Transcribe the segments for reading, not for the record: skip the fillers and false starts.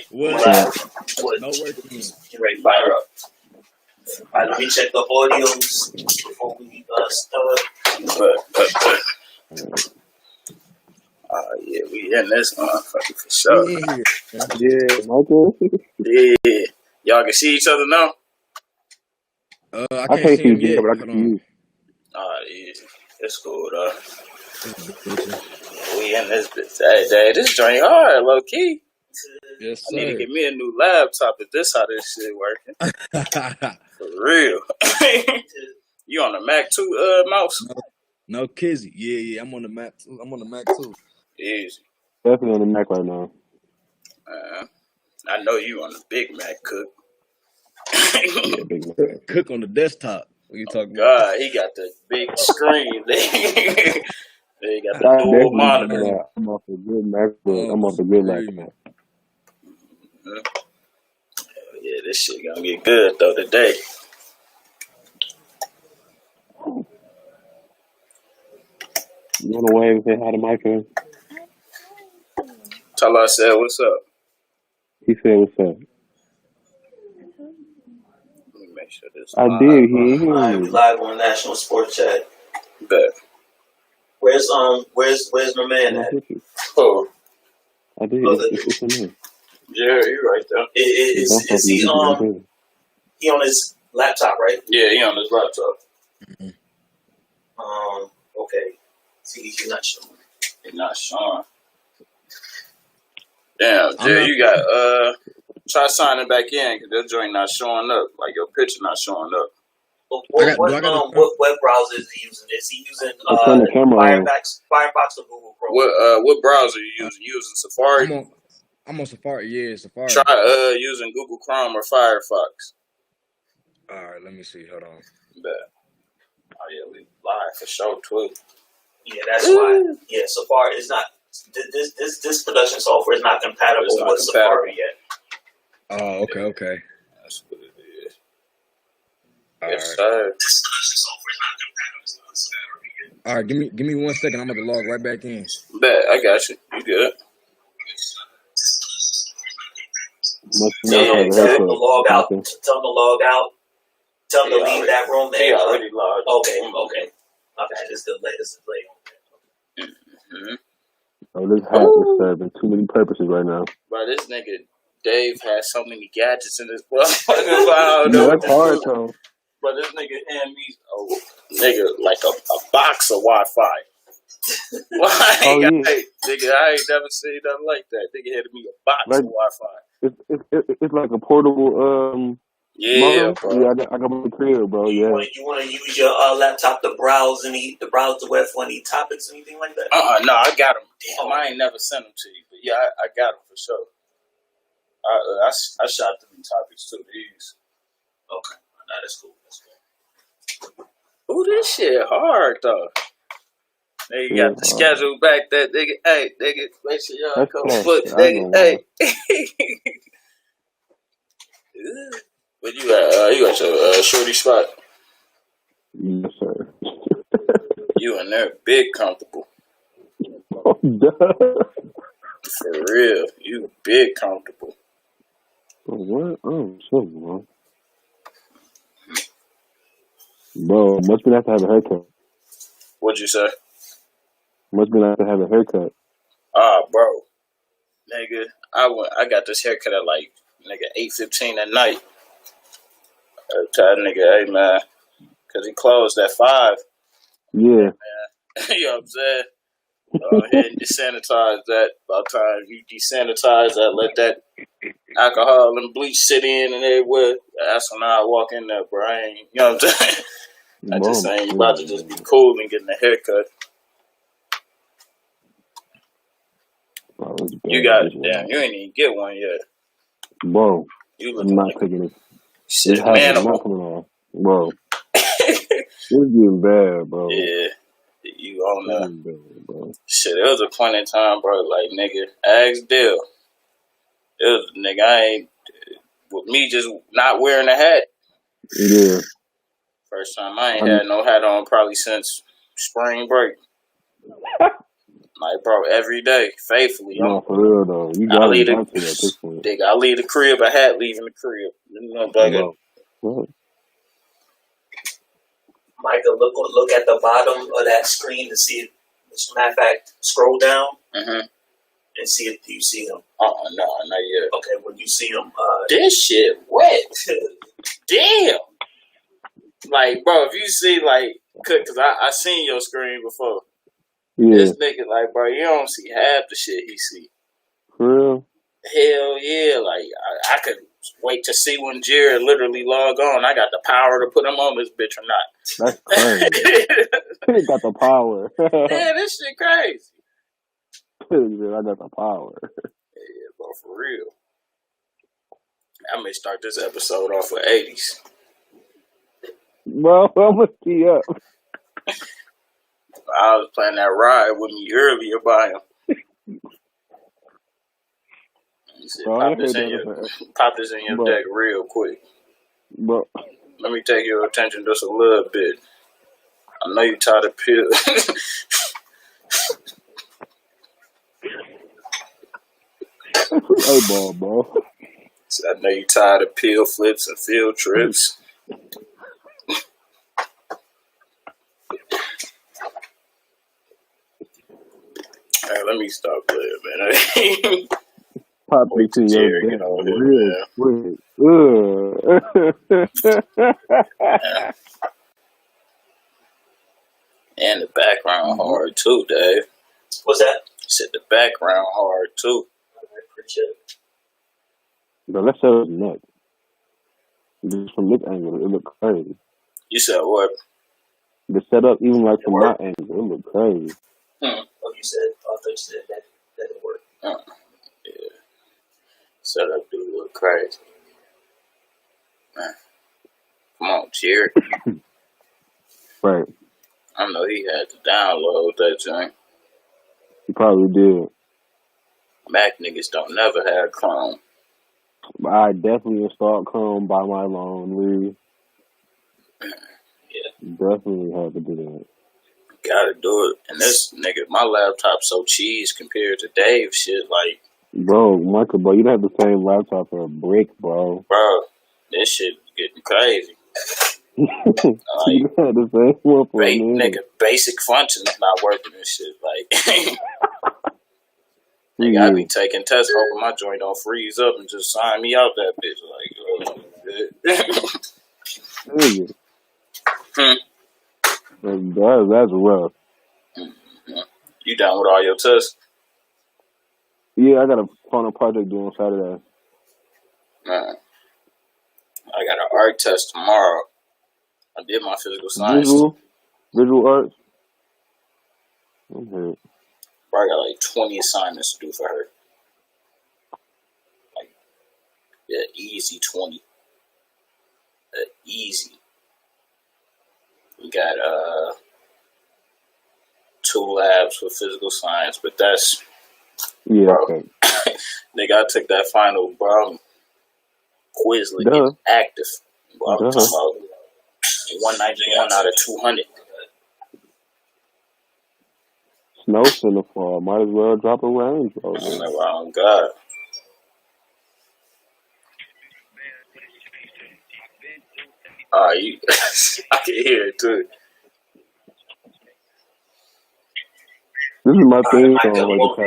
What's Live. up? What? No working. Get ready, fire up. All right, let me check the audios before we start. Yeah, we in this motherfucker for sure. We in here. Yeah, Michael. Yeah, y'all can see each other now. I I can't can't see see him Jay, yet. but I Hold can see on. you. Yeah, it's cool though. This bitch. We in this bitch. Hey, this joint hard, low key. Yes, I need to sir. get me a new laptop. If this how this shit working? For real. You on the Mac too, mouse? No kizzy. Yeah. I'm on the Mac too. Easy. Definitely on the Mac right now. I know you on the Big Mac cook. Yeah, big Mac. Cook on the desktop. What you talking about? God, he got the big screen. They got the I dual definitely monitor. do that. I'm off a good Mac, but Oh, I'm off a good Mac. screaming. Yeah, this shit gonna get good though today. You want to wave and say hi to Michael? Tell I said, what's up? He said, "What's up?" Let me make sure this. I did. He ain't All right, hear we me. live on National Sports Chat. Bet. Where's my man My at? picture. Oh, I did. It's in there. Jerry, you right there. Is he he on his laptop, right? Yeah, he on his laptop. Mm-hmm. Okay. See, he's not showing. He's not showing. Damn, Jerry, you got try signing back in because your joint not showing up. Like your picture not showing up. What web browser is he using? Is he using turn the camera on. Firefox or Google Chrome? What browser are you using? You using Safari? I'm on Safari. Yeah, Safari. Try using Google Chrome or Firefox. All right, let me see. Hold on. Bet. Oh yeah, we live for sure too. Yeah, that's why. Yeah, Safari is not. This production software is not compatible with Safari yet. Oh, okay. That's what it is. All yes, right. sir. This production software is not compatible with Safari yet. All right, give me 1 second. I'm about to log right back in. Bet, I got you. You good? Tell him to log out. Tell him to log out. Tell him to leave that room. He already logged. Okay. Just the latest delay on that. Mm-hmm. Oh, this hat is serving too many purposes right now. Bro, this nigga Dave has so many gadgets in his motherfucking I don't know. That's hard though. But this nigga hand me like a box of Wi-Fi. Nigga, I ain't never seen nothing like that. Nigga handed me a box of Wi-Fi. It's like a portable Yeah, modem. bro. Yeah, I got my crib, bro. You want to use your laptop to browse the web for any topics, anything like that? No, I got them. Damn, I ain't never sent them to you, but yeah, I got them for sure. I shot them topics too. These. Okay, that's cool. Ooh, this shit hard though. They got the schedule back. That nigga, hey, nigga, make sure y'all come foot, nigga, hey. But you got your shorty spot. Yes, sir. You in there, big comfortable. Oh, duh. For real, you big comfortable. What? Oh, so wrong. Bro, must be nice to have a haircut. What'd you say? Must be nice to have a haircut. Bro, nigga, I got this haircut at like 8:15 at night. I tell nigga, hey man, cause he closed at 5. Yeah. Man. You know what I'm saying? Go ahead and desanitize that. By the time you desanitize that, let that alcohol and bleach sit in and everywhere. That's when I walk in there, bro. I ain't, you know what I'm saying? I just ain't about to just be cool and getting a haircut. You got it, damn. You ain't even get one yet. Bro, I'm not taking it. Shit, not coming off. Bro. It's getting bad, bro. Yeah. You on that. Shit, there was a point in time, bro, like, nigga, ask Dill. It was, nigga, I ain't, with me just not wearing a hat. Yeah. First time I ain't had no hat on probably since spring break. Like, bro, every day, faithfully. No, for real though. You I gotta leave got to at the this point, dig. I leave the crib. I had leaving the crib. You know, like bro. What? Micah, look at the bottom of that screen to see it. As a matter of fact, scroll down and see if you see him. No, not yet. Okay, when you see him, This shit wet. Damn. Like, bro, if you see, like, because I seen your screen before. Yeah, This nigga, like, bro, you don't see half the shit he see. for real. Hell yeah. Like, I could wait to see when Jared literally log on. I got the power to put him on this bitch or not. That's crazy. He got the power. Yeah, this shit crazy. I got the power. Yeah, bro, for real. I may start this episode off with 80s. Bro, I'm gonna see up. I was playing that ride with me earlier by him. Said, Bro, pop this in your bro, deck real quick. bro. Let me take your attention just a little bit. I know you tired of pill. Hey, bro. I know you tired of pill flips and field trips. Hey, let me stop playing, man. Pop me to your Jerry, deck get on real quick. And the background hard too, Dave. what's that? Said the background hard too. Bro, let's set up neck. Just from this angle, it look crazy. You said what? The setup, even like from my angle, it look crazy. Oh, you said, I thought you said that didn't work. Yeah. Setup do look crazy. Man. Come on, Jared. Right. I know he had to download that thing. He probably did. Mac niggas don't never have Chrome. But I definitely installed Chrome by my loan, Lee. Yeah. Definitely had to do that. Gotta do it. And this nigga, my laptop's so cheese compared to Dave's shit. Like, Bro, Michael, bro, you don't have the same laptop for a break, bro. bro, this shit getting crazy. You Like, had the same one for a minute. nigga, basic functions not working and shit. Like, nigga, I be taking tests, hoping my joint don't freeze up and just sign me out that bitch. Like, That's rough. You down with all your tests? Yeah, I got a final project due on Saturday. Man, I got an art test tomorrow. I did my physical science. Visual arts. Okay. Bro, I got like 20 assignments to do for her. Like, yeah, easy 20. Easy. We got 2 labs for physical science, but that's Yeah, bro. okay. Nigga, I took that final, bro. Quizlet getting active. Bro, I'm talking about 191 out of 200. Snow's finna fall. Might as well drop a range, bro. Oh, God. You, I can hear it too. This is my thing Right, song, like the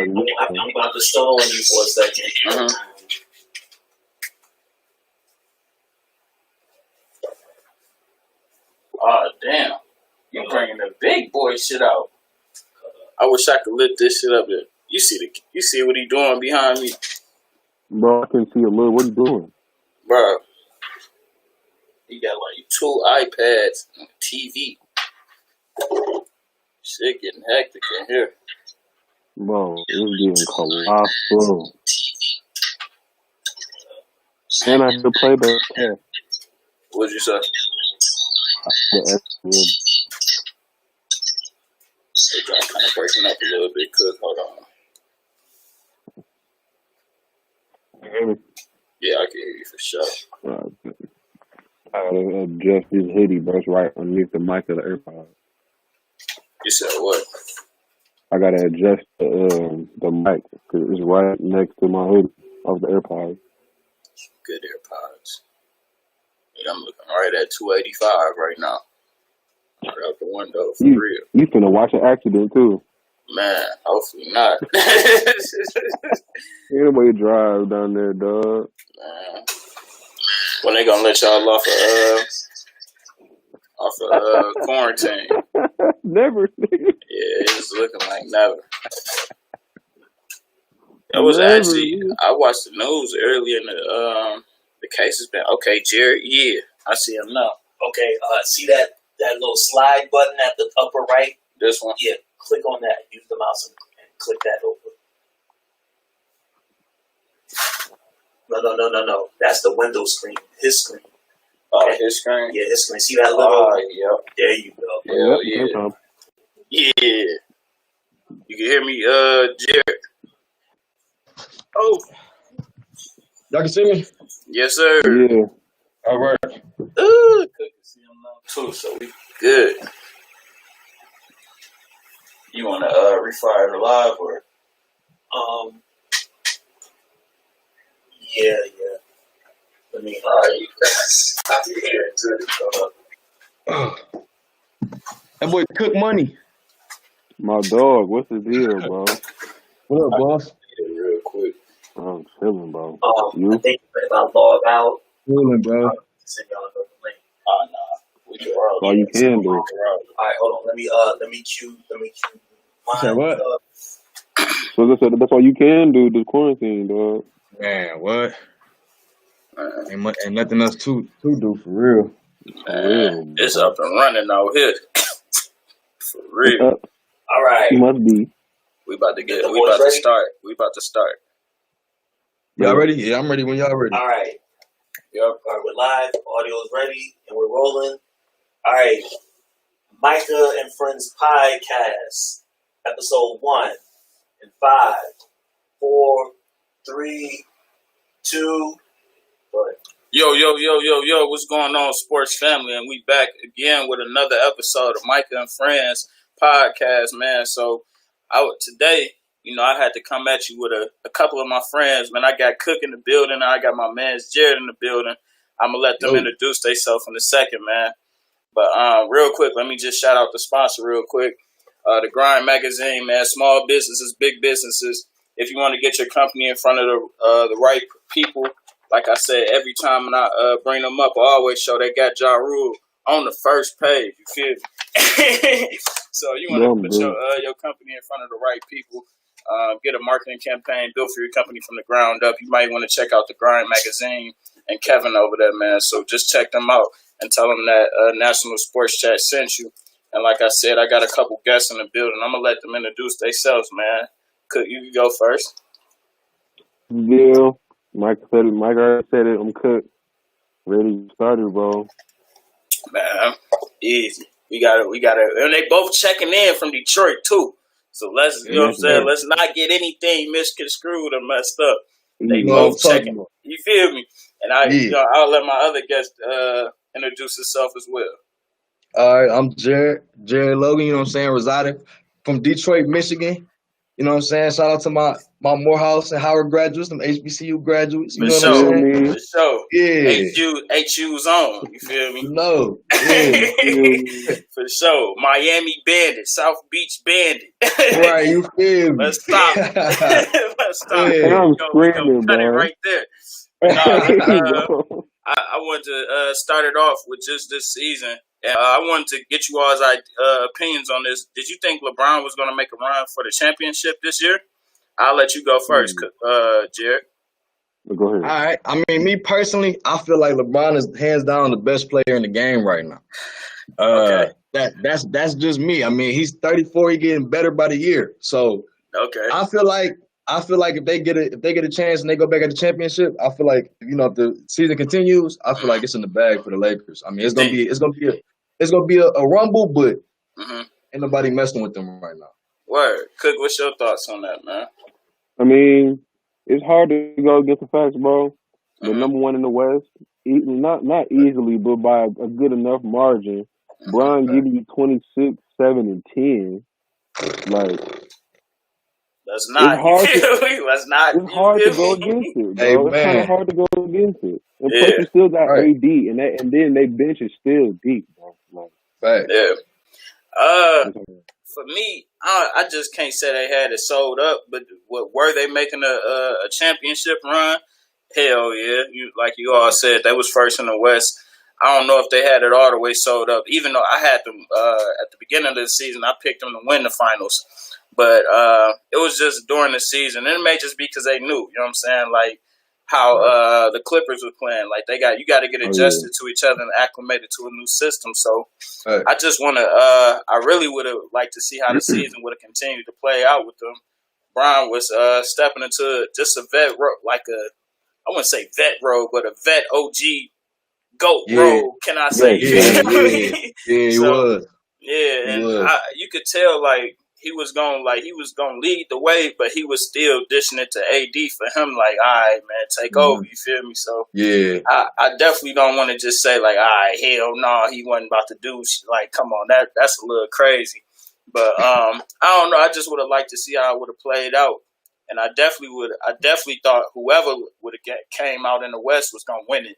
I'm about to stall on you for a second. Oh, damn. You bringing the big boy shit out. I wish I could lift this shit up there. You see what he doing behind me? Bro, I can see a little. What you doing? Bro, he got like 2 iPads and a TV. Shit getting hectic in here. Bro, it's getting colossal. And I have to play back. Yeah. What'd you say? The They're kind of breaking up a little bit. Cause hold on. Yeah, I can hear you for sure. I gotta adjust this hoodie, bro. It's right underneath the mic of the AirPod. You said what? I I gotta adjust the mic because it's right next to my hood of the AirPods. Good AirPods. Yeah, I'm looking right at 285 right now. Right out the window, for real. You finna watch an accident too. Man, hopefully not. Anybody drive down there, dog. Man. When they gonna let y'all off of quarantine? Never, nigga. Yeah, it's looking like never. It was actually, I watched the news earlier and the case has been, okay, Jared, yeah, I see him now. Okay, see that little slide button at the upper right? This one? Yeah, click on that. Use the mouse and click that over. No. That's the window screen. His screen. Oh, his screen? Yeah, his screen. See that little? Yep. There you go. Hell yeah. Yeah. You can hear me, Jared? Oh. Y'all can see me? Yes, sir. Yeah. All right. Cook can see him now, too, so we good. You want to refire the live or? Yeah. Let me. That boy Cook Money. My dog, what's the deal, bro? What up, boss? Real quick. I'm chilling, bro. I think if I log out, Chilling, bro. send y'all the link. Nah. We can roll. All you can do. All right, hold on. Let me cue. Say what? So that's all you can do this quarantine, dog. Man, what? Ain't nothing else to do for real. It's up and running out here. For real. All right. You must be. We about to start. Y'all ready? Yeah, I'm ready when y'all ready. All right. Yep. All right, we're live. Audio is ready, and we're rolling. All right. Micha and Friends Podcast, episode 1 in 5, 4, 3, 2. What? Yo, what's going on, sports family? And we back again with another episode of Micha and Friends Podcast, man. So today, I had to come at you with a couple of my friends, man. I got Cook in the building. I got my man Jared in the building. I'm going to let them introduce themselves in a second, man. But real quick, let me just shout out the sponsor real quick. The Grind Magazine, man. Small businesses, big businesses. If you want to get your company in front of the right people, like I said, every time when I bring them up, I always show they got Ja Rule on the first page. You feel me? So you want to put your company in front of the right people. Get a marketing campaign built for your company from the ground up. You might want to check out the Grind Magazine and Kevin over there, man. So just check them out and tell them that National Sports Chat sent you. And like I said, I got a couple guests in the building. I'm going to let them introduce themselves, man. Cook, you can go first. Yeah. Mike already said it. I'm Cook. Ready started, bro. Man, easy. We got it. And they both checking in from Detroit, too. So let's, you know what I'm saying? Let's not get anything misconstrued or messed up. They both checking. You feel me? And I'll let my other guest introduce himself as well. All right, I'm Jared Logan, you know what I'm saying, residing from Detroit, Michigan. You know what I'm saying? Shout out to my Morehouse and Howard graduates, them HBCU graduates. You know what I'm saying? For sure. Yeah. HU's on. You feel me? No. Yeah. For sure. Miami Bandit, South Beach Bandit. Right, you feel me? Let's stop. Let's stop. Yeah. I'm screaming, cut it bro. right there. I wanted to start it off with just this season. I wanted to get you all's opinions on this. Did you think LeBron was going to make a run for the championship this year? I'll let you go first, Jared. Go ahead. All right. I mean, me personally, I feel like LeBron is hands down the best player in the game right now. Okay. That's just me. I mean, he's 34. He's getting better by the year. So okay. I feel like if they get a chance and they go back at the championship, I feel like if the season continues, I feel like it's in the bag for the Lakers. I mean, it's gonna be a rumble, but ain't nobody messing with them right now. Word. Cook, what's your thoughts on that, man? I mean, it's hard to go against the facts, bro. The number one in the West, not easily, but by a good enough margin. Bron giving you 26, 7, and 10. Like, Let's not. You feel me? Let's not. It's hard to go against it, bro. Hey, it's kind of man. hard to go against it. And Yeah. plus, you still got Right. AD, and then they bench is still deep, bro. Like, Fact. Yeah. For me, I just can't say they had it sold up. But were they making a championship run? Hell yeah! Like you all said, they was first in the West. I don't know if they had it all the way sold up. Even though I had them at the beginning of the season, I picked them to win the finals. But it was just during the season. And it may just be because they knew, you know what I'm saying? Like how the Clippers were playing. Like you got to get adjusted to each other and acclimated to a new system. So I just want to, I really would have liked to see how the season would have continued to play out with them. Brian was stepping into just a vet, like I wouldn't say vet role, but a vet OG GOAT role, can I say? Yeah, he was. Yeah, and you could tell like he was gonna lead the way, but he was still dishing it to AD for him. Like, all right, man, take over. You feel me? So yeah, I definitely don't want to just say like, all right, hell no, he wasn't about to do like, come on, that's a little crazy. But I don't know. I just would have liked to see how it would have played out, and I definitely thought whoever would have came out in the West was gonna win it.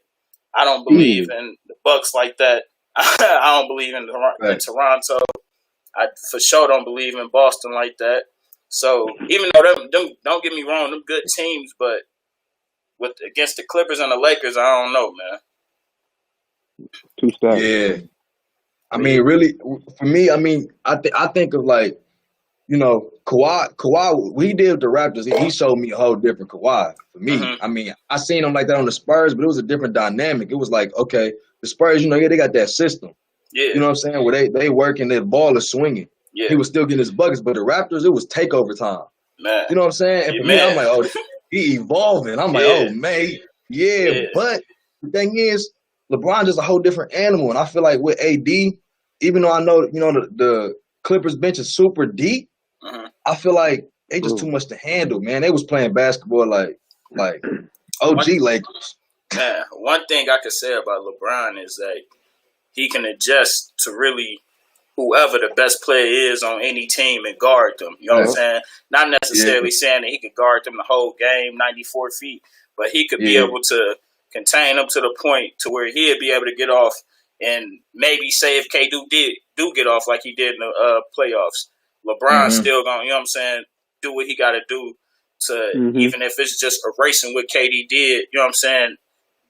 I don't believe in the Bucks like that. I don't believe in Toronto. I for sure don't believe in Boston like that. So even though them don't get me wrong, them good teams, but against the Clippers and the Lakers, I don't know, man. Two stacks. Yeah. I mean, really, for me, I mean, I think of like, you know, Kawhi, what he did with the Raptors, he showed me a whole different Kawhi for me. I mean, I seen him like that on the Spurs, but it was a different dynamic. It was like, okay, the Spurs, you know, they got that system. Yeah. You know what I'm saying? Where they work and their ball is swinging. Yeah. He was still getting his buckets, but the Raptors, it was takeover time. Man. You know what I'm saying? And for me, I'm like, oh, he evolving. I'm like, oh, man. Yeah. But the thing is, LeBron is a whole different animal. And I feel like with AD, even though I know, you know, the Clippers bench is super deep, I feel like they just too much to handle, man. They was playing basketball like OG Lakers. Man, one thing I could say about LeBron is that he can adjust to really whoever the best player is on any team and guard them. You know what I'm saying? Not necessarily saying that he could guard them the whole game, 94 feet, but he could be able to contain them to the point to where he'd be able to get off and maybe say if KD do get off like he did in the playoffs, LeBron's still going, you know what I'm saying, do what he got to do to, even if it's just erasing what KD did, you know what I'm saying,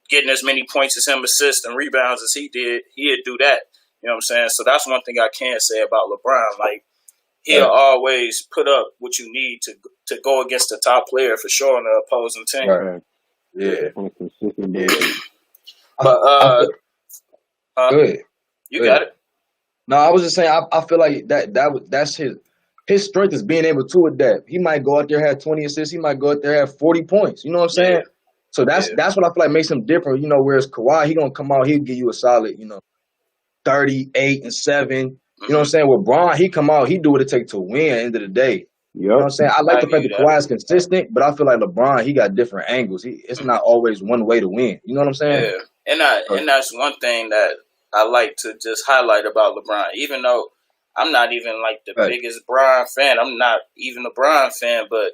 getting as many points as him, assists and rebounds as he did, he'd do that. You know what I'm saying? So that's one thing I can say about LeBron. Like, he'll always put up what you need to go against the top player for sure on the opposing team. Right. Yeah. But, good. You got it. No, I was just saying, I feel like that's his strength is being able to adapt. He might go out there have 20 assists. He might go out there have 40 points. You know what I'm saying? So that's what I feel like makes him different. You know, whereas Kawhi, he gonna come out, he'll give you a solid, 38 and 7. You know what I'm saying? With Bron, he come out, he do what it takes to win at the end of the day. You know what I'm saying? I like the fact that Kawhi is consistent, but I feel like LeBron, he got different angles. It's not always one way to win. You know what I'm saying? Yeah. And that's one thing that I like to just highlight about LeBron. Even though I'm not even like the biggest Bron fan, I'm not even a Bron fan, but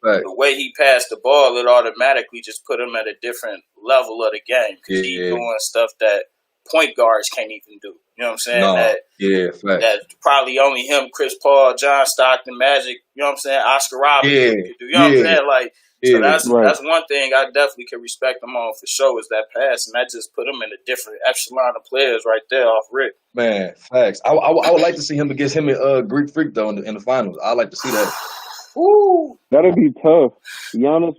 the way he passed the ball, it automatically just put him at a different level of the game because he's doing stuff that point guards can't even do. You know what I'm saying? That probably only him, Chris Paul, John Stockton, Magic, you know what I'm saying? Oscar Robertson could do. You know what I'm saying? Like, so that's one thing I definitely can respect him on for sure is that pass, and that just put him in a different echelon of players right there off rip. Man, facts. I would like to see him against him and Greek Freak though in the finals. I'd like to see that. Ooh, that'd be tough. Giannis,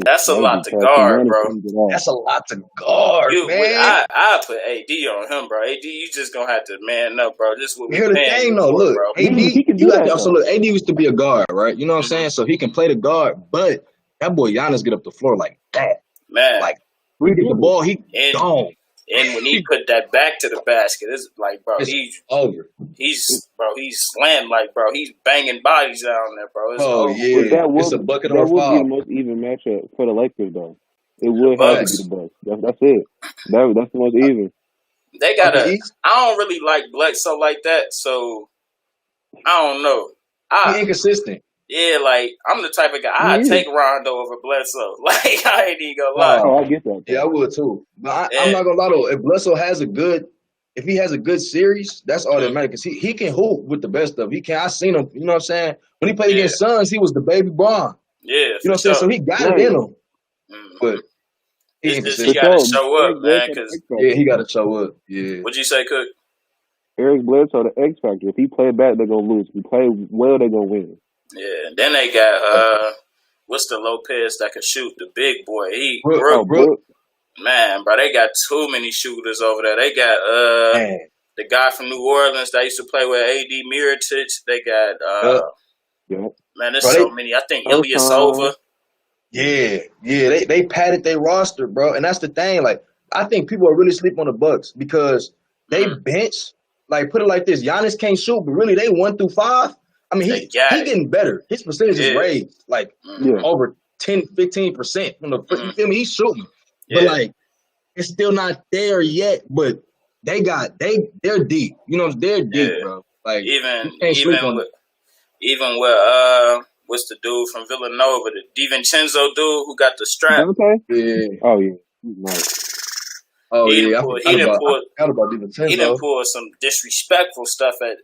that's a lot to guard, bro. That's a lot to guard, man. I put AD on him, bro. AD, you just gonna have to man up, bro. This is what Here's the thing, though. Look, bro. AD, AD used to be a guard, right? You know what I'm saying? So he can play the guard, but that boy Giannis get up the floor like that, man. Like we get the ball, he gone. And when he put that back to the basket, it's like, bro, he's over. He's slammed, like, bro, he's banging bodies down there, bro. It's over. Yeah, it's a bucket or foul. That would be the most even matchup for the Lakers, though. It would have to be the Bucks. That's it. That's the most even. They got I don't really like Bledsoe like that, so I don't know. He's inconsistent. Yeah, like I'm the type of guy I'd take Rondo over Bledsoe. Like I ain't even gonna lie. Oh, I get that. Yeah, I would too. But I'm And- not gonna lie though. If Bledsoe has if he has a good series, that's all that matters. Cause he can hoop with the best of. He can. I seen him. You know what I'm saying? When he played against Suns, he was the baby Bron. Yeah, You know what I'm saying? So he got it in him. But he ain't he got to show up, man. Cause he got to show up. Yeah. What'd you say, Cook? Eric Bledsoe, the X factor. If he play bad, they're gonna lose. If he play well, they're gonna win. Yeah. Then they got what's the Lopez that can shoot? The big boy. Brooke. Man, bro, they got too many shooters over there. They got the guy from New Orleans that used to play with AD Miritich. They got man, there's so many. I think Ilyasova. Yeah, they padded their roster, bro, and that's the thing. Like, I think people are really sleep on the Bucks because they bench. Like, put it like this: Giannis can't shoot, but really, they 1 through 5. I mean, he getting better. His percentage is raised like over 10-15% from the. You feel me? He's shooting, but like, it's still not there yet. But they're deep. You know, they're deep, bro. Like, even with what's the dude from Villanova, the DiVincenzo dude who got the strap? Yeah. Oh yeah, he's nice. Oh he yeah, didn't pull some disrespectful stuff at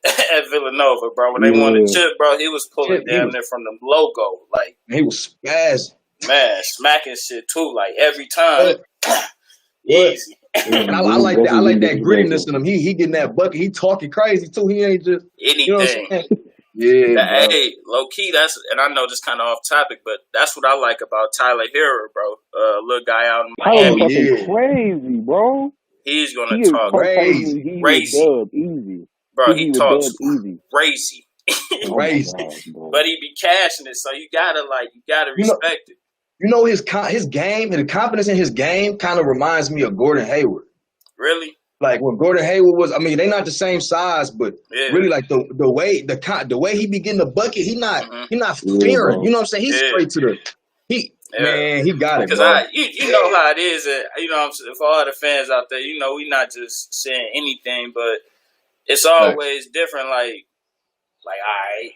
Villanova, bro. When they won the chip, bro, he was pulling down there from the logo, like he was spazzing, man, smacking shit too, like every time. Easy. And I like that. I like that grittiness in him. He getting that bucket. He talking crazy too. He ain't just anything. You know what I'm saying? Yeah, hey, low key, and I know this kind of off topic, but that's what I like about Tyler Hero, bro. Little guy out in Miami. Crazy, bro. He's gonna talk crazy. Easy. Bro, he talks crazy. Crazy. But he be cashing it, so you gotta respect it. You know his game, the confidence in his game kind of reminds me of Gordon Hayward. Really? Like when Gordon Hayward was, I mean, they're not the same size, but really like the way he be getting the bucket, he not fearing. You know what I'm saying? He's straight to man, he got it. Because you know how it is. You know, for all the fans out there, you know, we not just saying anything, but it's always different. Like, all right,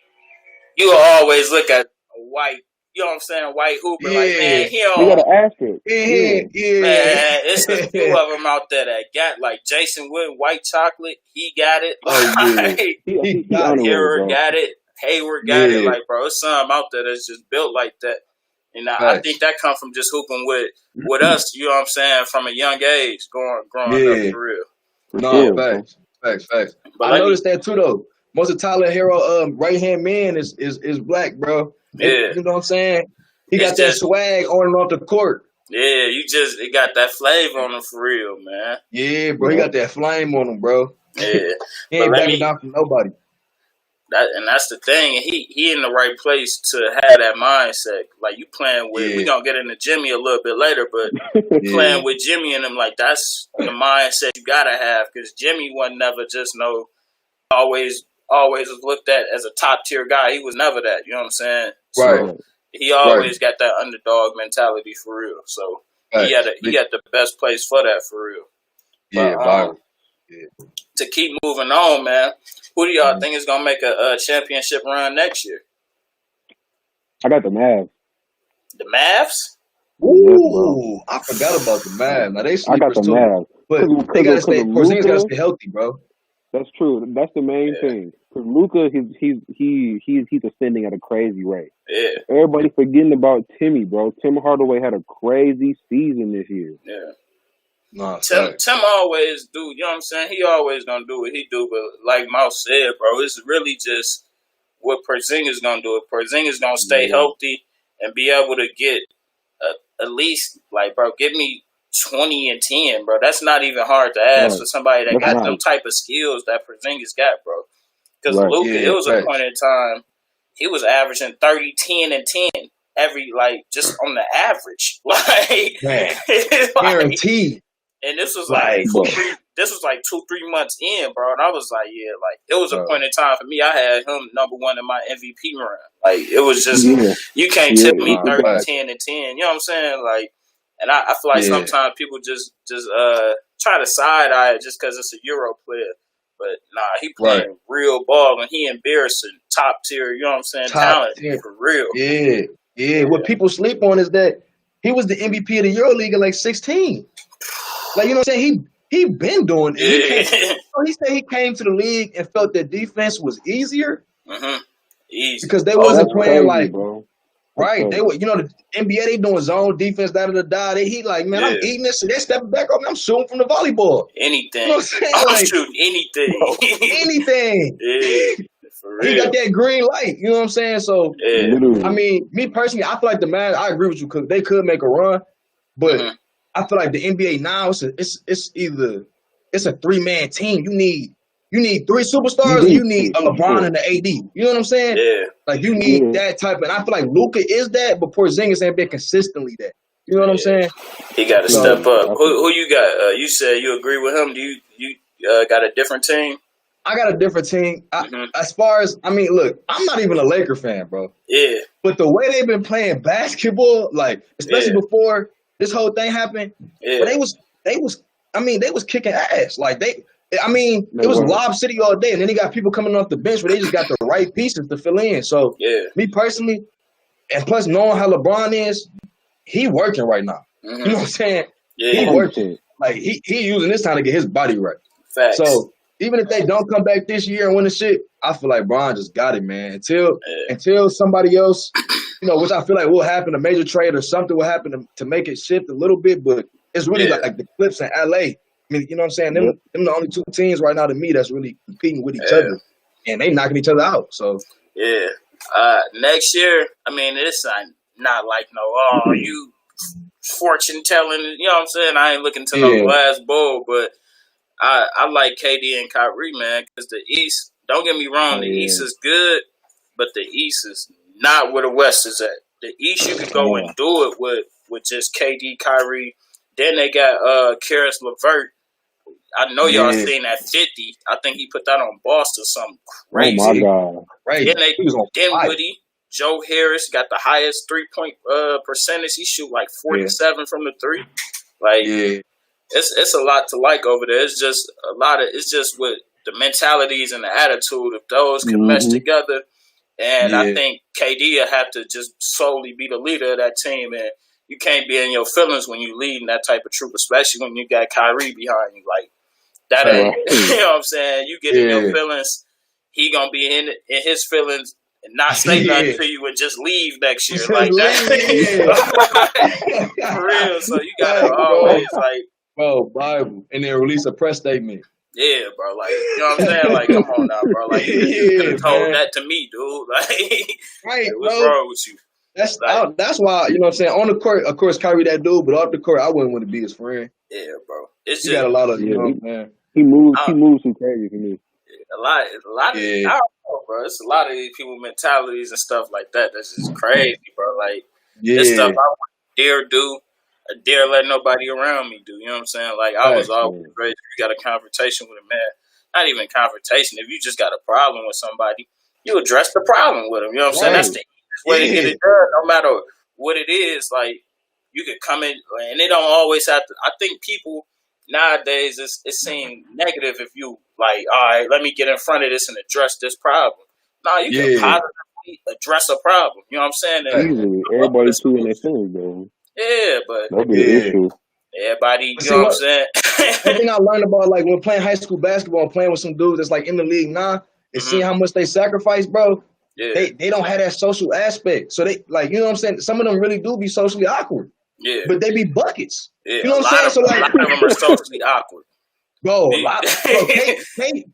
you always look at a white. You know what I'm saying? White hooper, like, man, he don't. You gotta ask it. Yeah. Man, it's a few of them out there that got, like, Jason Wood, white chocolate, he got it. He got it. Hayward got it. Hayward got it. Like, bro, it's some out there that's just built like that. And I think that comes from just hooping with us, you know what I'm saying, from a young age, growing up for real. No, facts. But I noticed that, too, though. Most of Tyler Hero right-hand man is black, bro. Yeah. You know what I'm saying? He got that swag on and off the court. Yeah, it got that flavor on him for real, man. Yeah, bro. He got that flame on him, bro. Yeah. He ain't backing down from nobody. That's the thing. He in the right place to have that mindset. Like, you playing with, we going to get into Jimmy a little bit later, but playing with Jimmy and him, like, that's the mindset you got to have, because Jimmy wasn't never just always was looked at as a top tier guy. He was never that. You know what I'm saying? Right. So he always got that underdog mentality for real. So he had the best place for that for real. Yeah. To keep moving on, man. Who do y'all think is gonna make a championship run next year? I got the Mavs. The Mavs? Ooh, I forgot about the Mavs. Now they sleepers I got the too, Mavs. but they gotta stay. Porzingis gotta stay healthy, bro. That's true. That's the main thing. Because Luka, he's ascending at a crazy rate. Yeah. Everybody forgetting about Timmy, bro. Tim Hardaway had a crazy season this year. Yeah. No, Tim always do. You know what I'm saying? He always gonna do what he do. But like Mouse said, bro, it's really just what Porzingis gonna do. If Porzingis gonna stay healthy and be able to get at least, like, bro, give me 20 and 10, bro. That's not even hard to ask for somebody that got them type of skills that Porzingis got, bro. Because Luka, it was a point in time, he was averaging 30, 10, and 10 every, like, just on the average. Like, guaranteed. And this was like 2-3 months in, bro. And I was like, it was a point in time for me. I had him number one in my MVP run. Like, it was just, you can't tip me 30, 10, and 10. You know what I'm saying? Like, and I feel like sometimes people just try to side eye it just because it's a Euro player. But nah, he Right. playing real ball and he embarrassing top tier. You know what I'm saying? Top Talent tier. for real. Yeah. What people sleep on is that he was the MVP of the EuroLeague at like 16. Like, you know what I'm saying? He been doing it. He said he came to the league and felt that defense was easier Easy. because they That's wasn't playing crazy, like bro. right. They were, you know, the NBA they doing zone defense, he like, man, I'm eating this. So they stepping back up. And I'm shooting from the volleyball. Anything. You know what I'm saying? I'm Like, shooting anything. bro, anything. For real. He got that green light. You know what I'm saying? So, Literally. I mean, me personally, I feel like the Mavs. I agree with you because they could make a run, but I feel like the NBA now it's either it's a 3-man team. You need 3 superstars, and you need a LeBron and the AD. You know what I'm saying? Yeah. Like you need that type, and I feel like Luka is that, but Porzingis ain't been consistently that. You know what I'm saying? He got to step up. Who you got? You said you agree with him. Do you got a different team? I got a different team. As far as look, I'm not even a Laker fan, bro. Yeah. But the way they've been playing basketball, like especially before this whole thing happened, but they was kicking ass. Like it was Lob City all day, and then they got people coming off the bench where they just got the right pieces to fill in. So me personally, and plus knowing how LeBron is, he working right now. You know what I'm saying? Yeah. He working. Like he using this time to get his body right. Facts. So even if they don't come back this year and win the shit, I feel like Bron just got it, man. Until somebody else, which I feel like will happen, a major trade or something will happen to make it shift a little bit. But it's really like the Clips and LA. I mean, you know what I'm saying? Them the only 2 teams right now to me that's really competing with each other, and they knocking each other out. So next year, it's not like you fortune telling. You know what I'm saying? I ain't looking to no glass bowl, but I like KD and Kyrie, man, because the East. Don't get me wrong, the East is good, but the East is not where the West is at. The East, you could go and do it with just KD, Kyrie. Then they got Karis LeVert. I know y'all seen that 50. I think he put that on Boston, something crazy. Oh my God! Right. Then Woody, Joe Harris got the highest 3-point percentage. He shoot like 47 from the 3. Like it's a lot to like over there. It's just it's just with the mentalities and the attitude, if those can mesh together. And I think KD will have to just solely be the leader of that team. And you can't be in your feelings when you leading that type of troop, especially when you got Kyrie behind you. Like, that ain't, you know what I'm saying? You get in your feelings, he going to be in his feelings and not say nothing to you and just leave next year. Like that. For real. So you got to always, Bible. And then release a press statement. Yeah, bro. Like, you know what I'm saying? Like, come on now, bro. Like, you could have told that to me, dude. Like, what's wrong with you? That's why, you know what I'm saying? On the court, of course, Kyrie that dude, but off the court, I wouldn't want to be his friend. Yeah, bro. It's he got a lot of, man. He moves too crazy for me. A lot of, I don't know, bro. It's a lot of these people mentalities and stuff like that. That's just crazy, bro. Like, this stuff I wouldn't dare do. I dare let nobody around me do. You know what I'm saying? Like, I was always raised, you got a confrontation with a man. Not even confrontation. If you just got a problem with somebody, you address the problem with them. You know what I'm saying? That's the easiest way to get it done. No matter what it is, like, you could come in, and they don't always have to. I think people nowadays, it seems negative if you, like, all right, let me get in front of this and address this problem. No, you can positively address a problem. You know what I'm saying? Easily. Everybody too in their feelings, though. Yeah, but that'd be an issue. Everybody, you know what I'm saying? One thing I learned about, like, when playing high school basketball and playing with some dudes that's, like, in the league now, and seeing how much they sacrifice, bro, they don't have that social aspect. So they, like, you know what I'm saying? Some of them really do be socially awkward. Yeah. But they be buckets. Yeah. You know what I'm saying? So, like, a lot of them are socially awkward. Bro,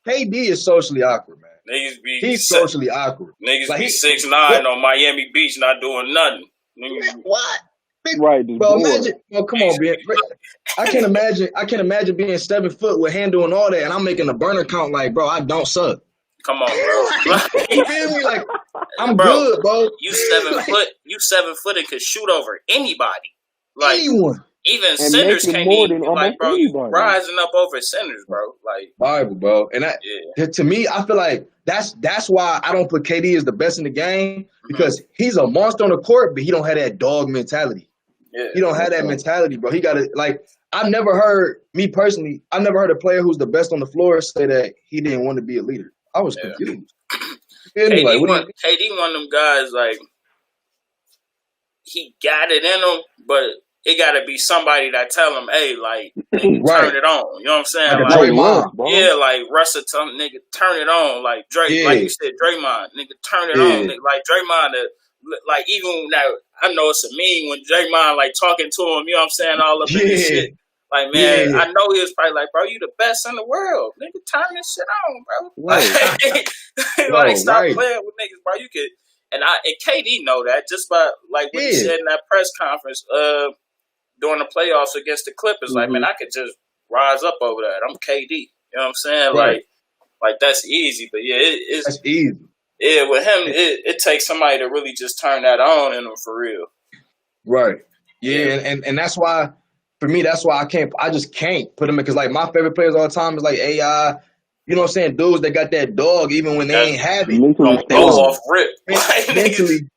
KD is socially awkward, man. He's socially awkward. Niggas like, be 6'9" on Miami Beach not doing nothing. What? Right, bro. Imagine, come on, man. I can't imagine being 7 foot with hand doing all that, and I'm making a burner count. Like, bro, I don't suck. Come on, bro. You feel me? Like, I'm good, bro. You 7 foot. You 7 foot and could shoot over anybody. Like anyone. Even centers can't even, like, bro, you rising up over centers, bro. Like, Bible, bro. And to me, I feel like that's why I don't put KD as the best in the game, because he's a monster on the court, but he don't have that dog mentality. Yeah, he don't have that mentality, bro. He got to, like, I never heard a player who's the best on the floor say that he didn't want to be a leader. I was confused. You feel me? Like, what do you mean? KD one of them guys, like, he got it in him, but it got to be somebody that tell him, hey, like, nigga, turn it on. You know what I'm saying? Like, Draymond, bro. Yeah, like, Russell, nigga, turn it on. Like, Drake, like you said, Draymond, nigga, turn it on. Nigga, like, Draymond, like, even now, I know it's a meme when Draymond, like, talking to him, you know what I'm saying, all up in this shit. Like, man, I know he was probably like, bro, you the best in the world. Nigga, turn this shit on, bro. Right. Like, stop playing with niggas, bro. You could, and KD know that just by, like, what he said in that press conference during the playoffs against the Clippers. Like, man, I could just rise up over that. I'm KD. You know what I'm saying? Right. Like that's easy. But, yeah, that's easy. Yeah, with him, it takes somebody to really just turn that on in him for real. Right. Yeah, and that's why, for me, that's why I just can't put him in, because, like, my favorite players all the time is, like, AI, you know what I'm saying, dudes that got that dog even when they ain't have it. Mentally go off rip. Mentally,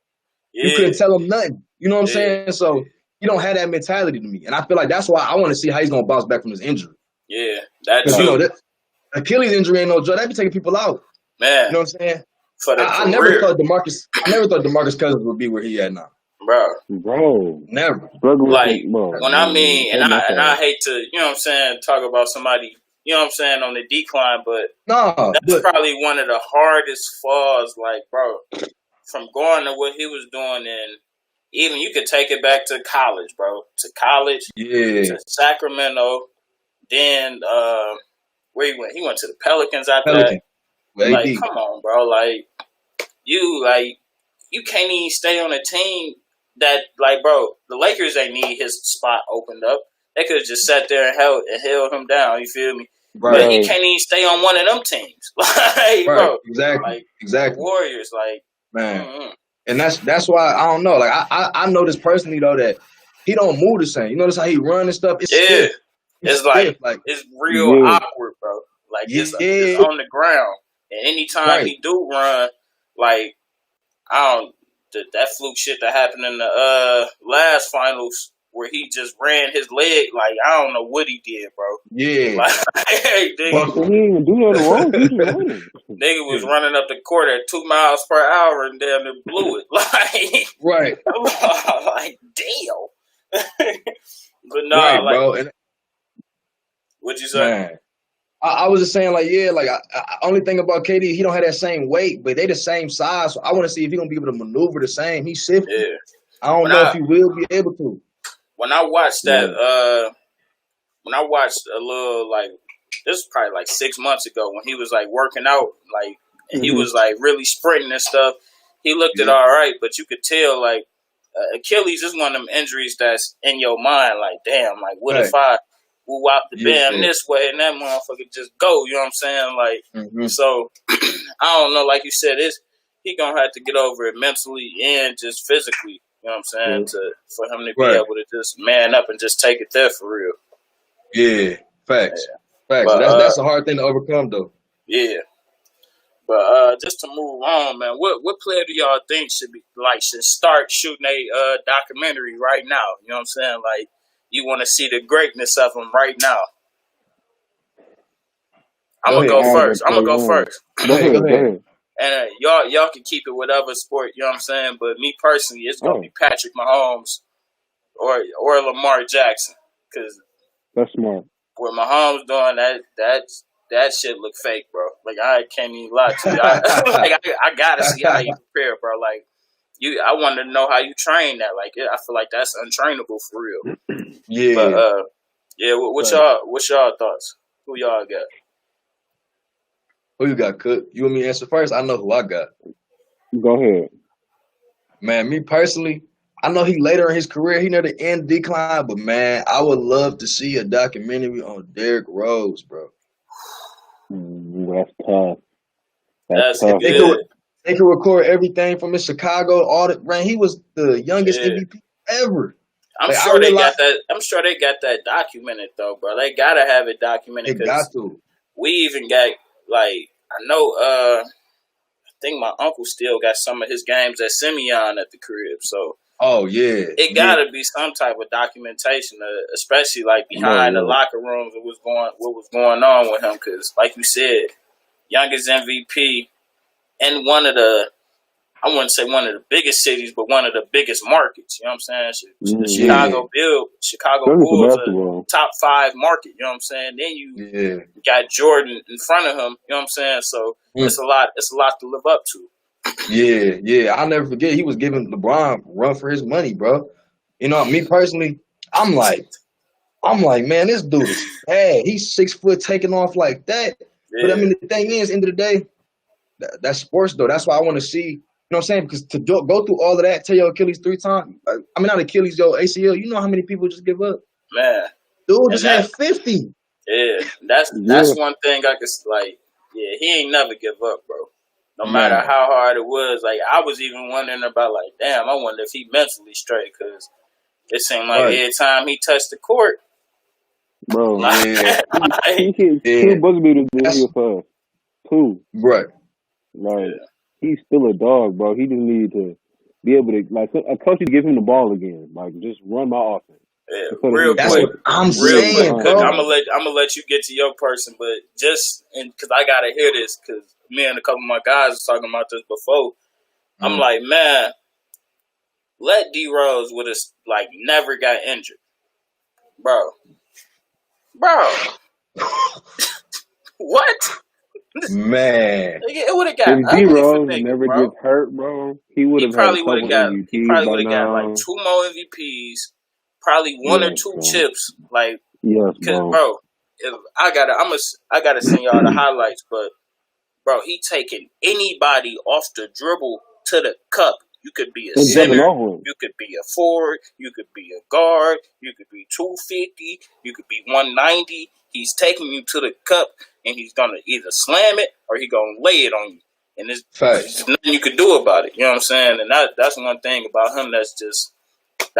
you couldn't tell them nothing. You know what I'm saying? So, you don't have that mentality to me. And I feel like that's why I want to see how he's going to bounce back from his injury. Yeah, that's because, you know, that Achilles injury ain't no joke. That be taking people out. Man. You know what I'm saying? For the I never thought DeMarcus Cousins would be where he at now. Bro. Never. Like, when I mean, and I hate to, you know what I'm saying, talk about somebody, you know what I'm saying, on the decline, but that's probably one of the hardest falls, like, bro, from going to what he was doing, and even you could take it back to college, bro, to Sacramento, then where he went? He went to the Pelicans after that. Like, come on, bro, like, you can't even stay on a team that, like, bro, the Lakers ain't need his spot opened up. They could have just sat there and held him down. You feel me? Right. But he can't even stay on one of them teams. Like, bro, exactly. The Warriors, like, man. And that's why I don't know. Like, I know this personally though, that he don't move the same. You notice how he run and stuff. It's stiff. It's like it's real awkward, bro. Like it's on the ground, and anytime he do run, like, I don't. That fluke shit that happened in the last finals where he just ran his leg, like, I don't know what he did, bro. Yeah. Like, hey, he didn't even do nothing wrong. Nigga was running up the court at 2 miles per hour and damn near blew it. Like, right. Like, damn. But no, like, bro. And, what'd you say? Man. I was just saying, like, only thing about KD, he don't have that same weight, but they the same size. So I want to see if he gonna be able to maneuver the same. He's shifty. Yeah. I don't know if he will be able to. When I watched that, when I watched a little, like, this was probably like 6 months ago when he was, like, working out, like, and he was, like, really sprinting and stuff. He looked it all right, but you could tell, like, Achilles is one of them injuries that's in your mind, like, damn, like, what if I woo out the bam this way and that motherfucker just go, you know what I'm saying? Like, so, I don't know, like you said, he gonna have to get over it mentally and just physically, you know what I'm saying, for him to be able to just man up and just take it there for real. Yeah, facts. Facts. But, that's a hard thing to overcome, though. Yeah. But just to move on, man, what player do y'all think should start shooting a documentary right now? You know what I'm saying? Like, you want to see the greatness of them right now. I'm gonna go first. Go ahead. And y'all can keep it whatever sport, you know what I'm saying? But me personally, it's gonna be Patrick Mahomes or Lamar Jackson, because that's smart. What Mahomes doing, that shit look fake, bro. Like, I can't even lie to you. I gotta see how you prepare, bro. Like, I want to know how you train that. Like, I feel like that's untrainable for real. Yeah. But what's y'all thoughts? Who y'all got? Who you got, Cook? You want me to answer first? I know who I got. Go ahead. Man, me personally, I know he later in his career, he near the end decline, but, man, I would love to see a documentary on Derrick Rose, bro. That's tough. That's tough. They could record everything from his Chicago. He was the youngest MVP ever. I'm sure they got that documented though, bro. They gotta have it documented. They got to. We even got, like, I know. I think my uncle still got some of his games at Simeon at the crib. So Oh yeah, It yeah. gotta be some type of documentation, especially like No, behind the yeah. locker rooms of what was going on with him. Because, like you said, youngest MVP in one of the, I wouldn't say one of the biggest cities, but one of the biggest markets. You know what I'm saying? The Mm-hmm. Yeah, Chicago Especially for Bulls, a basketball. top 5 market. You know what I'm saying? Then you yeah. got Jordan in front of him. You know what I'm saying? So Mm. it's a lot. It's a lot to live up to. Yeah, yeah. I'll never forget. He was giving LeBron run for his money, bro. You know, me personally, I'm like, man, this dude is bad. He's 6 foot taking off like that. But I Yeah, mean, the thing is, end of the day, that's sports though. That's why I want to see. You know what I'm saying? Because to go through all of that, tear your Achilles 3 times. I mean, not Achilles, your ACL. You know how many people just give up? man. Dude And just that, had 50. yeah, that's Yeah. one thing I could like. Yeah, he ain't never give up, bro. No matter Man, how hard it was. Like I was even wondering about, like, damn, I wonder if he mentally straight, because it seemed like right. every time he touched the court, Bro. like, Yeah, He hit yeah. 2 buzzer beaters this That's year for us. 2. right. Like, he's still a dog, bro. He just needed to be able to, like, a coach should give him the ball again. Like, just run my offense. yeah, Instead of real him That's quick, what I'm real being quick, saying, Cook. bro. behind. I'm gonna let you get to your person, but just because I gotta hear this, because me and a couple of my guys was talking about this before. I'm Mm. like, man, let D Rose would have like never got injured, bro. What? Man, It would have got If D ugly for Rose niggas, never bro. gets hurt, bro, he would He have had a probably would couple have got. He MVPs probably by would have got like now. 2 more MVPs, probably 1 or Yes, 2 bro. chips. Like, Yes, cause bro. bro, if I gotta send y'all the highlights, but bro, he taking anybody off the dribble to the cup. You could be a And jumping center, off him. you could be a forward, you could be a guard, you could be 250, you could be 190. He's taking you to the cup, and he's gonna either slam it or he gonna lay it on you. And there's facts. nothing you could do about it. You know what I'm saying? And that's one thing about him that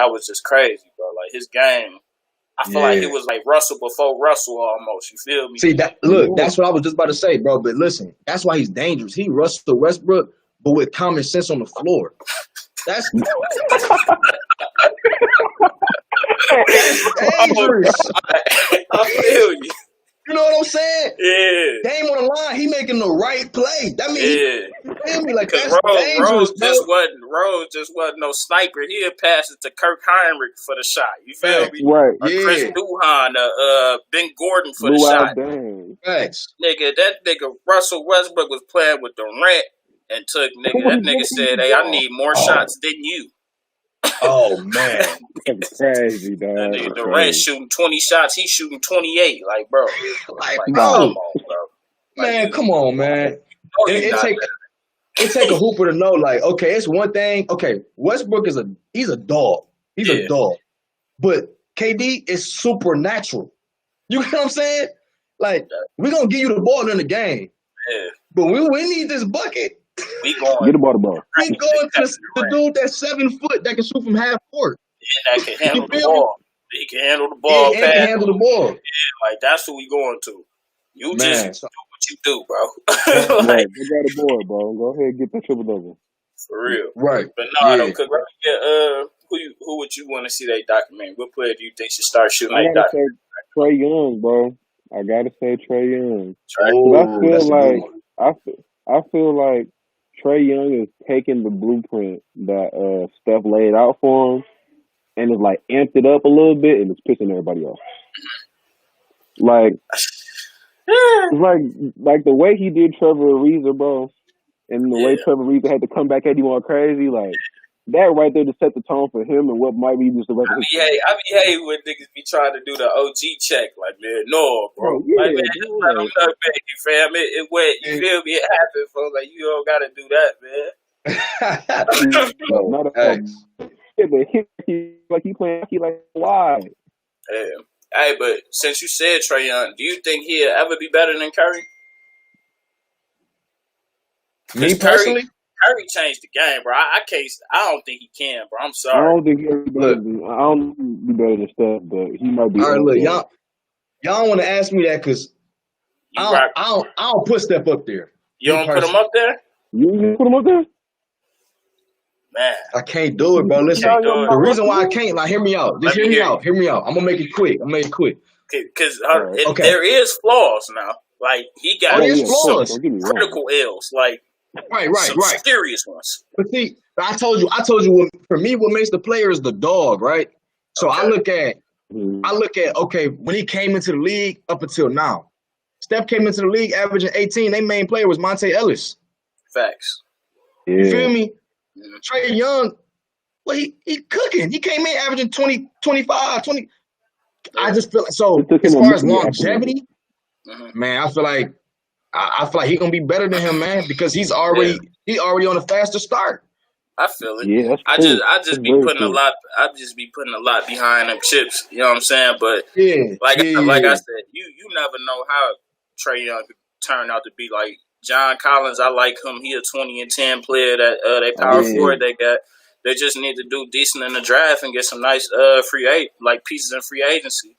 was just crazy, bro. Like his game, I feel like he Yeah. was like Russell before Russell almost. You feel me? See that? Look, Yeah. that's what I was just about to say, bro. But listen, that's why he's dangerous. He Russell Westbrook, but with common sense on the floor. That's dangerous. I feel you. You know what I'm saying? Yeah. Game on the line, he making the right play. That mean, Yeah. you feel me? Like Because that's dangerous, bro. Rose just wasn't no sniper. He'd pass it to Kirk Heinrich for the shot. You feel Facts. me? Right. Or Chris Yeah, Duhon, Ben Gordon for the Luau shot. Dang. facts. Nigga, that nigga Russell Westbrook was playing with Durant and took that nigga said, hey, I need more shots than you. Oh man, That's crazy, That dog. nigga That's Durant crazy. shooting 20 shots, he's shooting 28. Like, bro. like Like, bro, come on, bro. Like, man, come on, man. no, you not. It take a hooper to know, like, okay, it's one thing. Okay, Westbrook he's a dog. He's a Yeah. dog. But KD is supernatural. You know what I'm saying? Like, we're gonna give you the ball in the game. Yeah. But we need this bucket. We going. Get the ball, bro. We going to the dude that's 7 foot that can shoot from half court. And that can handle the feel me? ball. He can handle the ball. Yeah, and can handle the ball. Like, that's who we going to. You Man, just do what you do, bro. Right. Like, They got the board, bro. Go ahead and get that triple double. for real. right. But no, I Yeah. don't cook. Yeah, who would you want to see that documentary? What player do you think should start shooting I that gotta documentary? say Trey Young, bro. I gotta say Trey Young. Oh, I feel that's a good like one. I feel like Trey Young is taking the blueprint that Steph laid out for him and is like amped it up a little bit and it's pissing everybody off. Like it's like the way he did Trevor Ariza, bro, and the way Trevor Ariza had to come back at him all crazy, like that right there to set the tone for him and what might be just the rest of his I be hating when niggas be trying to do the OG check. Like, man, no, bro. Oh, yeah, Like, man, it's not on nothing, you fam. It went, you feel me? It happened, folks. Like, you don't got to do that, man. No, not at all. Yeah, but he playing hockey like why? Yeah. Hey, but since you said Trae Young, do you think he'll ever be better than Curry? Me personally? Curry changed the game, bro. I don't think he can, bro. I'm I sorry. don't think he'll be better than I don't think he'll be better than Steph, but he might be. All right, look, up y'all don't want to ask me that because I don't put Steph up there. You don't put him up there? You put him up there? Man, I can't do it, bro. Listen, can't do it. the reason why I can't, like, hear me out. Just hear me out. Hear me out. I'm gonna make it quick. Because Okay. there is flaws now. Like, he got there's flaws. critical L's, like some Right. serious ones. But see, I told you. For me, what makes the player is the dog, right? So Okay. I look at okay, when he came into the league up until now, Steph came into the league averaging 18. Their main player was Monte Ellis. Facts. Yeah. You feel me? Mhm. Trae Young, well, he cooking. He came in averaging 20, 25, 20. I just feel like, so It took him as a far as minute to get longevity, man, I feel like he's gonna be better than him, man, because he's already on a faster start. I feel it. Yeah, that's I true. just be putting a lot. I just be putting a lot behind them chips. You know what I'm saying? But like I said, you never know how Trae Young could turn out to be. Like John Collins, I like him. He a 20-10 player that they power forward they got. They just need to do decent in the draft and get some nice pieces in free agency,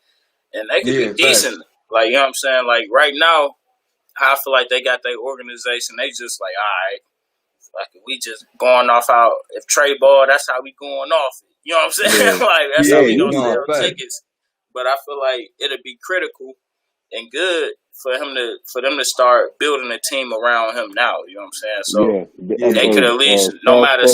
and they could be decent. Like, you know what I'm saying? Like right now, I feel like they got their organization. They just like, all right. Like, we just going off out. If Trey ball, that's how we going off. You know what I'm saying? Like, that's how we gonna sell tickets. But I feel like it'll be critical and good for them to start building a team around him now. You know what I'm saying? So they could at least, no matter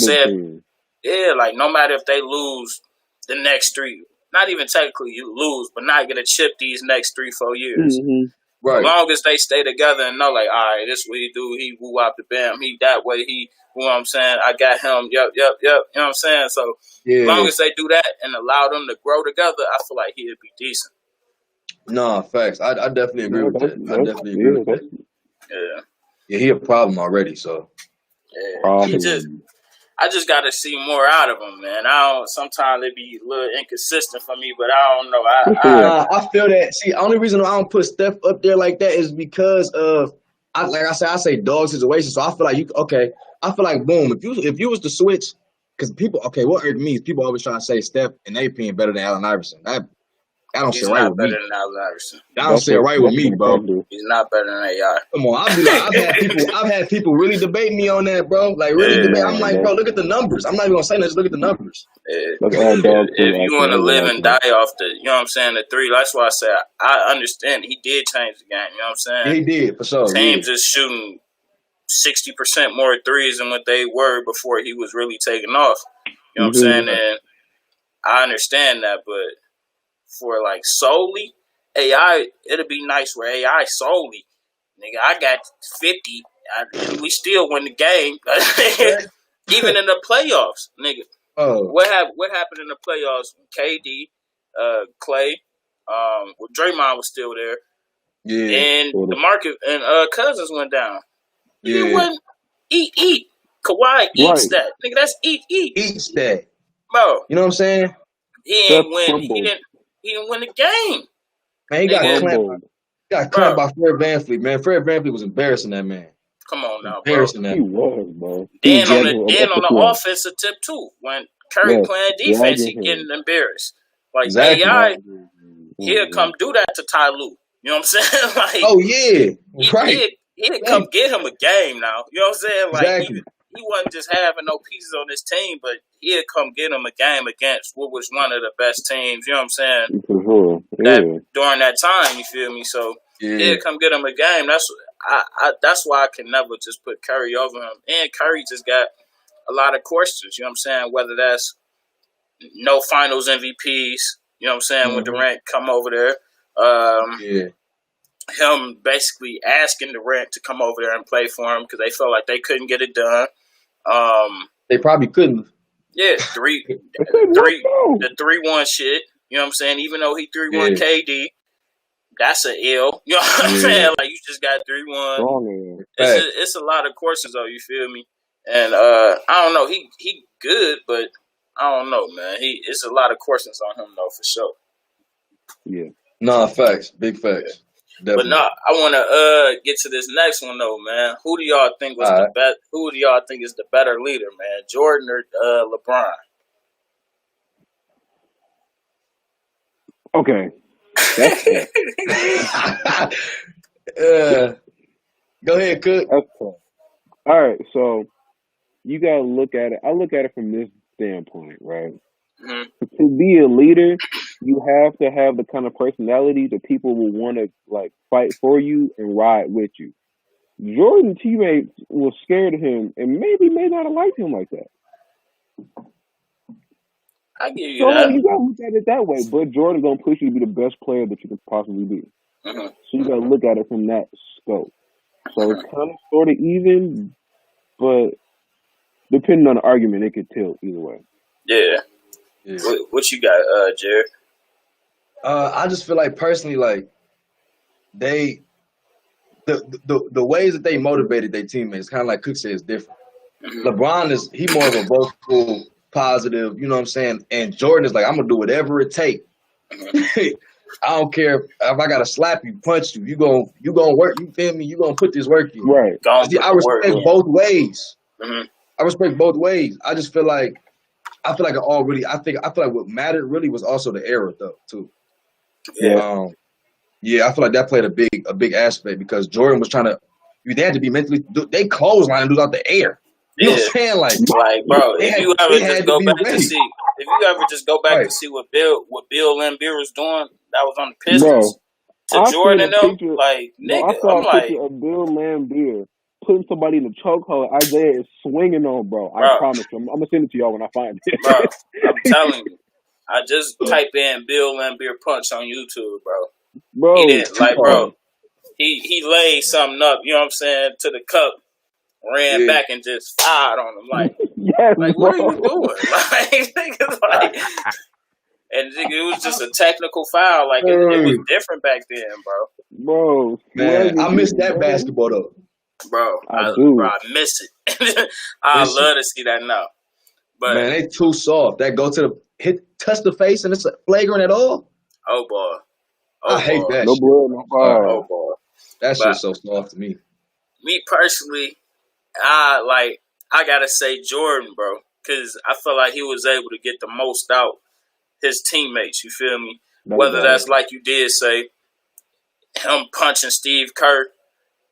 no matter if they lose the next three, not even technically you lose, but not gonna chip these next 3-4 years. Mm-hmm. Right. As long as they stay together and know, like, all right, this is what he do. He woo out the bam. He that way. He, you know what I'm saying? I got him. Yep. You know what I'm saying? So as long as they do that and allow them to grow together, I feel like he'd be decent. No, facts. I definitely agree with that. I definitely agree with that. Yeah, he a problem already. So I just got to see more out of him, man. Sometimes it be a little inconsistent for me, but I don't know. I feel that. See, the only reason I don't put Steph up there like that is because of, like I say dog situation. So I feel like I feel like boom. If you was to switch, because what irked me is people always trying to say Steph in their opinion better than Allen Iverson. That don't sit right with me. That don't sit right with me, bro. He's not better than AI. Come on, I'll be like, I've had people really debate me on that, bro. Like really debate. I'm like, bro, look at the numbers. I'm not even gonna say this. Look at the numbers. If you want to live and die off the, you know what I'm saying, the three. That's why I said I understand he did change the game. You know what I'm saying? Yeah, he did for sure. Teams is shooting 60% more threes than what they were before he was really taking off. You know what I'm saying? And I understand that, but for like solely AI, it'll be nice for AI solely. Nigga, I got 50. We still win the game, even in the playoffs, nigga. What happened in the playoffs? KD, Clay, Draymond was still there, and the market and Cousins went down. It wasn't eat. Kawhi eats that, nigga. That's eat. Eats that, bro. You know what I'm saying? He didn't win the game. Man, he got clamped by Fred VanVleet, man. Fred VanVleet was embarrassing that man. Come on now, bro. He was, bro. Then on the offensive tip too, when Curry playing defense, he getting embarrassed. Like AI, he'll come do that to Ty Lue. You know what I'm saying? Like, he'd come get him a game now. You know what I'm saying? Like he wasn't just having no pieces on his team, but he'd come get him a game against what was one of the best teams. You know what I'm saying? For sure. During that time, you feel me? So he'd come get him a game. That's why I can never just put Curry over him. And Curry just got a lot of questions. You know what I'm saying? Whether that's no Finals MVPs. You know what I'm saying? When Durant come over there. Him basically asking Durant to come over there and play for him because they felt like they couldn't get it done. They probably couldn't. Yeah, the 3-1 shit. You know what I'm saying? Even though he 3-1 KD, that's an ill. You know what I'm saying? Like, you just got 3-1. It's a lot of questions, though. You feel me? And I don't know. He good, but I don't know, man. It's a lot of questions on him, though, for sure. Yeah. No, facts. Big facts. Definitely. But no, I want to get to this next one though, man. Who do y'all think was the best? Who do y'all think is the better leader, man? Jordan or LeBron? Okay. Go ahead, Cook. That's tough. All right, so you gotta look at it. I look at it from this standpoint, right? Mhm. To be a leader, you have to have the kind of personality that people will want to like fight for you and ride with you. Jordan's teammates was scared of him and maybe may not have liked him like that. I give you So that. you gotta look at it that way. But Jordan's gonna push you to be the best player that you can possibly be. Mhm. So you gotta look at it from that scope. So it's kind of sort of even, but depending on the argument, it could tilt either way. Yeah. Yeah. What you got, Jared? I just feel like personally, like they, the ways that they motivated their teammates, kind of like Cook said, is different. Mhm. LeBron he more of a vocal, positive, you know what I'm saying? And Jordan is like, I'm gonna do whatever it takes. I don't care if I gotta slap you, punch you, you gonna work, you feel me? You gonna put this work in. Right. See, I respect both ways. Mhm. I respect both ways. I just feel like I feel like what mattered really was also the era though too. Yeah. Yeah, I feel like that played a big aspect because Jordan was trying to. They had to be mentally. They clotheslining dudes out the air. You know what I'm saying? Like, bro, if you ever just go back ready. to see, if you ever just go back Right. to see what Bill Laimbeer was doing, that was on the Bro, Pistons to Jordan and them, like I nigga, saw I'm a like, picture of Bill Laimbeer putting somebody in the chokehold. Isaiah is swinging on, bro. I Bro. promise you. I'm gonna send it to y'all when I find it. bro, I'm telling you, I just type in Bill Laimbeer punch on YouTube, bro. Bro, He didn't bro. He laid something up, you know what I'm saying, to the cup, ran back and just fired on him, like, yes, like bro. what are you doing? Like, nigga, like, and nigga, it was just a technical foul, like it was different back then, bro. Bro, man, I miss that basketball though. Bro, I do. Bro, I miss it. I love to see that now. But man, they too soft. That go to the touch the face and it's flagrant at all. Oh boy. I hate that No shit. blood, no fire. Oh boy. That shit's so soft to me. Me personally, I gotta say Jordan, bro, because I feel like he was able to get the most out his teammates. You feel me? Whether that's like you did say, him punching Steve Kerr,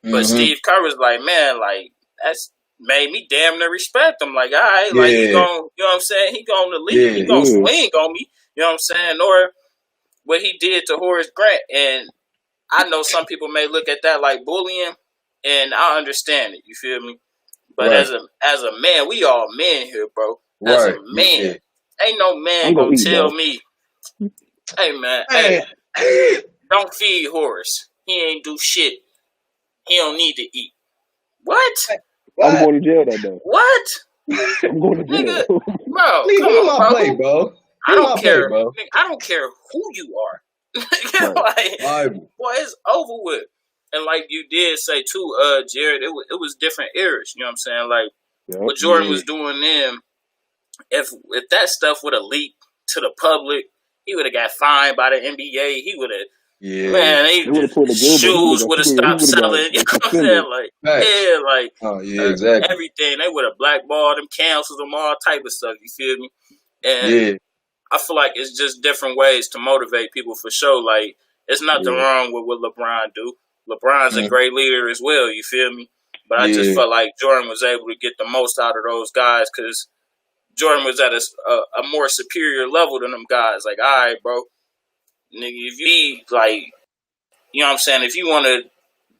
but Steve Kerr was like, man, like that's made me damn near respect him. Like, all right, like he gon', you know what I'm saying? He gon' the lead, he gon' swing on me. You know what I'm saying? Or what he did to Horace Grant, and I know some people may look at that like bullying, and I understand it. You feel me? But as a man, we all men here, bro. As a man, ain't no man gonna tell me, hey man, hey, don't feed Horace. He ain't do shit. He don't need to eat. What? I'm going to jail that day. What? I'm going to jail. Nigga, bro, Leave my play, bro. I don't care. Play, bro. I don't care who you are. Like, boy, it's over with. And like you did say too, Jared, it was different eras. You know what I'm saying? Like what Jordan was doing then. If that stuff would have leaked to the public, he would have got fined by the NBA. He would have. Yeah, man, shoes would have stopped selling. You know what I'm saying? Like, exactly. Everything. They would have blackballed them, canceled them, all type of stuff. You feel me? And I feel like it's just different ways to motivate people for sure. Like, it's nothing wrong with what LeBron do. LeBron's a great leader as well. You feel me? But I just felt like Jordan was able to get the most out of those guys because Jordan was at a more superior level than them guys. Like, all right, bro. Nigga, if you be like, you know what I'm saying? If you want to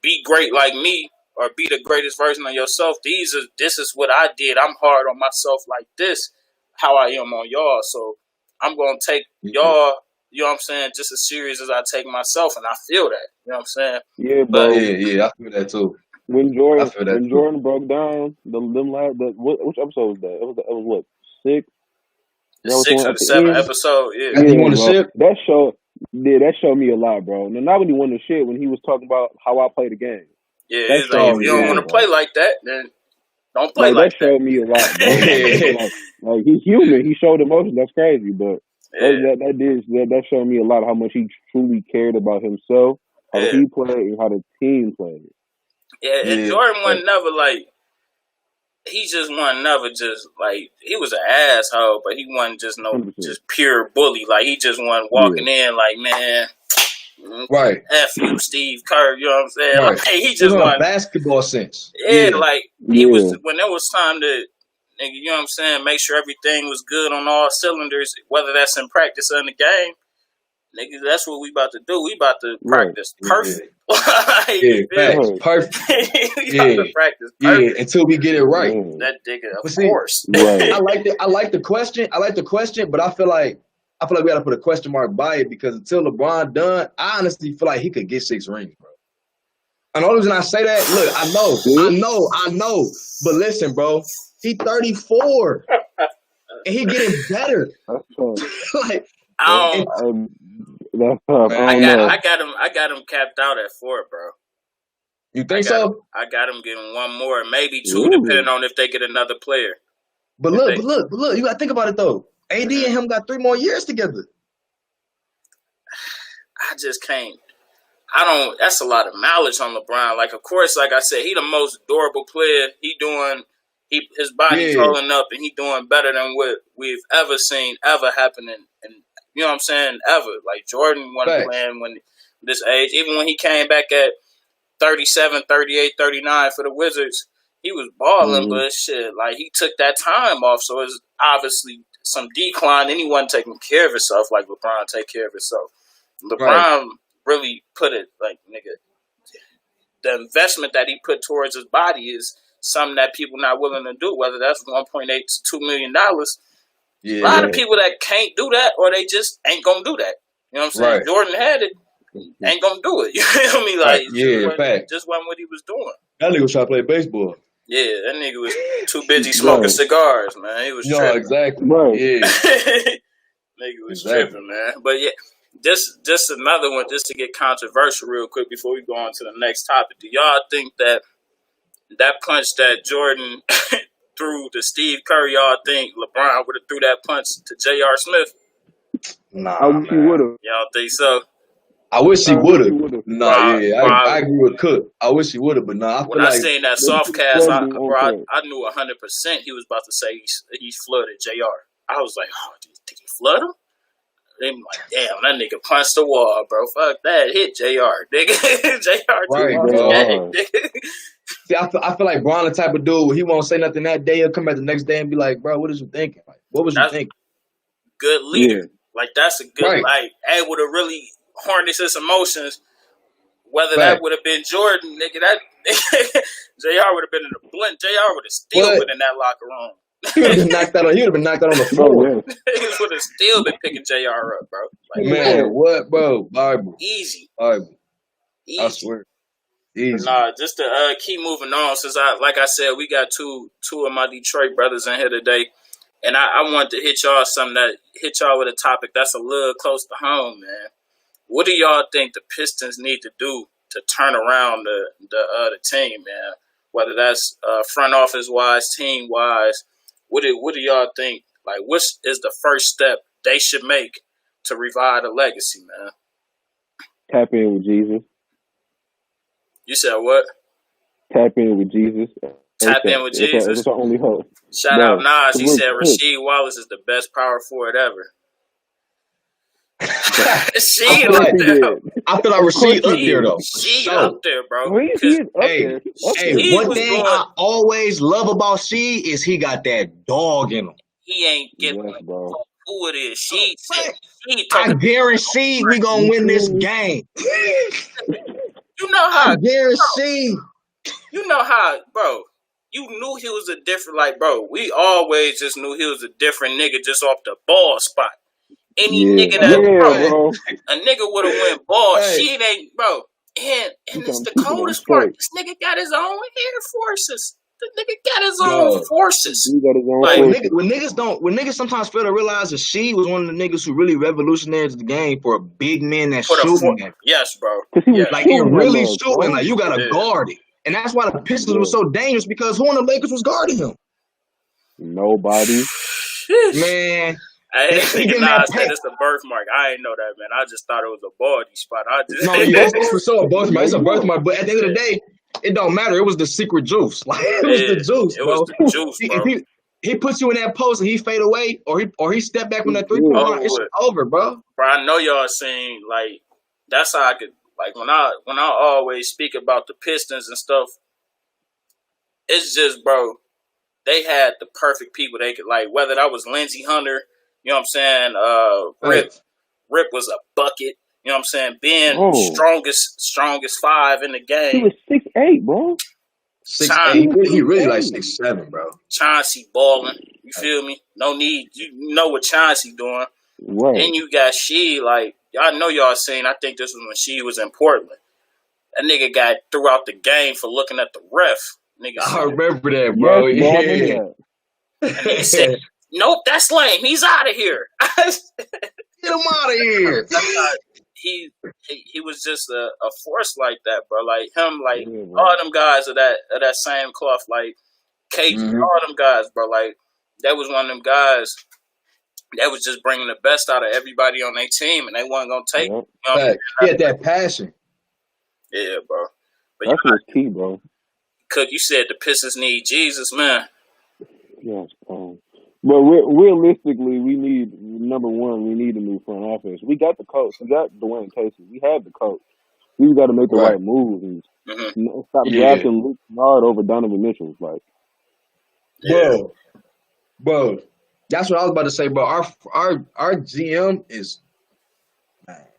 be great like me or be the greatest version of yourself, this is what I did. I'm hard on myself like this, how I am on y'all. So I'm going to take y'all, you know what I'm saying, just as serious as I take myself. And I feel that, you know what I'm saying? Yeah, bro. Yeah, I feel that too. When Jordan broke down, which episode was that? It was what, 6? The 6 or the 7 episode, You want to ship? That showed me a lot, bro. And not when he won the shit, when he was talking about how I play the game. Yeah, it's like, if you don't want to play like that, then don't play like that. That showed me a lot, bro. Like he's human. He showed emotion. That's crazy, but that showed me a lot of how much he truly cared about himself, how he played, and how the team played. Yeah, and Jordan wasn't never like. He just wasn't never just like he was an asshole, but he wasn't just just pure bully. Like he just wasn't walking in like, man, F you, Steve Kerr. You know what I'm saying? Like, he just wasn't basketball sense. Yeah, like he was when it was time to nigga, you know what I'm saying? Make sure everything was good on all cylinders, whether that's in practice or in the game. Nigga, that's what we about to do. We about to practice perfect. Yeah, facts. Perfect. We about to practice perfect. Until we get it right. That nigga, of see, course. Right. I like the question. But I feel like we gotta put a question mark by it because until LeBron done, I honestly feel like he could get 6 rings, bro. And the only reason I say that, look, I know. But listen, bro, he 34 and he getting better. Like, I got him capped out at 4, bro. You think so? I got him getting 1 more, maybe 2, depending on if they get another player. But look, you gotta think about it though. AD and him got 3 more years together. I just can't. That's a lot of mileage on LeBron. Like, of course, like I said, he the most durable player. His body's holding up, and he doing better than what we've ever seen ever happen in you know what I'm saying, ever. Like, Jordan wasn't playing when this age. Even when he came back at 37, 38, 39 for the Wizards, he was balling, but shit, like, he took that time off, so it's obviously some decline. Anyone taking care of himself like LeBron take care of himself. LeBron really put it, like, nigga, the investment that he put towards his body is something that people not willing to do, whether that's $1.8 to $2 million. A lot of people that can't do that, or they just ain't gonna do that. You know what I'm saying? Right. Jordan had it, ain't gonna do it. You feel me? Like, just wasn't what he was doing. That nigga was trying to play baseball. Yeah, that nigga was too busy smoking cigars, man. He was tripping. Exactly. Right. Yeah. Nigga was tripping, man. But yeah, just another one, just to get controversial real quick before we go on to the next topic. Do y'all think that punch that Jordan threw to Steve Kerr, y'all think LeBron would have threw that punch to J.R. Smith? Nah, I wish he would have. Y'all think so? I wish he would have. Nah, I agree with Cook. I wish he would have, but nah. When I seen that soft cast, I knew 100% he was about to say he flooded JR. I was like, oh, did he flood him? They be like, damn, that nigga punched the wall, bro. Fuck that, hit JR, nigga. JR, right, bro. See, I feel like Bron the type of dude, he won't say nothing that day. He'll come back the next day and be like, bro, what was you thinking? Like, what was you thinking? Good leader. Like, that's a good, like, able to really harness his emotions. Whether that would have been Jordan, nigga, that JR would have been in the blunt. JR would have still been in that locker room. He would have been knocked out on the floor. Niggas would have still been picking JR up, bro. Like, man, what, bro? Bible. Easy. Bible. I swear. Easy. Nah, just to keep moving on, since like I said, we got two of my Detroit brothers in here today. And I wanted to hit y'all with a topic that's a little close to home, man. What do y'all think the Pistons need to do to turn around the team, man? Whether that's front office wise, team wise, what do y'all think? Like, what is the first step they should make to revive the legacy, man? Tap in with Jesus. You said what? Tap in with Jesus. Tap in with Jesus. That's our only hope. Shout out Nas. He said Rasheed Wallace is the best power forward ever. I feel like Rasheed up there though. She up there, bro. Hey, one thing I always love about Sheed is he got that dog in him. He ain't giving who it is. She I guarantee we gonna win this game. You know how? I guarantee. You know how, bro. You knew he was a different, like, bro. We always just knew he was a different nigga just off the ball spot. Any nigga that, bro, a nigga would have went ball. She ain't, bro. And it's the coldest part. This nigga got his own air forces. The nigga got his own forces. When niggas sometimes fail to realize that she was one of the niggas who really revolutionized the game for a big man that's shooting. Yes, bro. Like, it really shooting. Like, you gotta guard it. And that's why the Pistons were so dangerous, because who on the Lakers was guarding him? Nobody. Man. I said it's a birthmark. I ain't know that, man. I just thought it was a baldy spot. It's for sure a birthmark. It's a birthmark, but at the end of the day, it don't matter. It was the secret juice. Like, it was the juice, bro. It was the juice, bro. If he puts you in that post and he fade away, or he step back from that 3-point line, it's over, bro. Bro, I know y'all saying, like, that's how I could, like, when I always speak about the Pistons and stuff, it's just, bro, they had the perfect people they could like. Whether that was Lindsey Hunter, you know what I'm saying? Rip was a bucket. You know what I'm saying? Being strongest five in the game. He was 6'8", bro. 6'8". He really like 6'7", bro. Chauncey balling. You feel me? No need. You know what Chauncey doing. Right. Then you got She. Like, y'all know y'all seen. I think this was when She was in Portland. That nigga got threw out the game for looking at the ref. Nigga I remember that, bro. Yes, bro, And nigga said, "Nope, that's lame. He's out of here." Get him out of here. He was just a force like that, bro. Like him, like all them guys of that same cloth, like KG, all them guys, bro. Like that was one of them guys that was just bringing the best out of everybody on their team, and they wasn't gonna take. You know, he had that passion. Yeah, bro. But that's what's key, bro. Cook, you said the Pistons need Jesus, man. Yes, but realistically, we need number one. We need a new front office. We got the coach. We got Dwayne Casey. We have the coach. We got to make the right moves and stop drafting Luke Kennard over Donovan Mitchell. Like, bro, that's what I was about to say, bro. Our GM is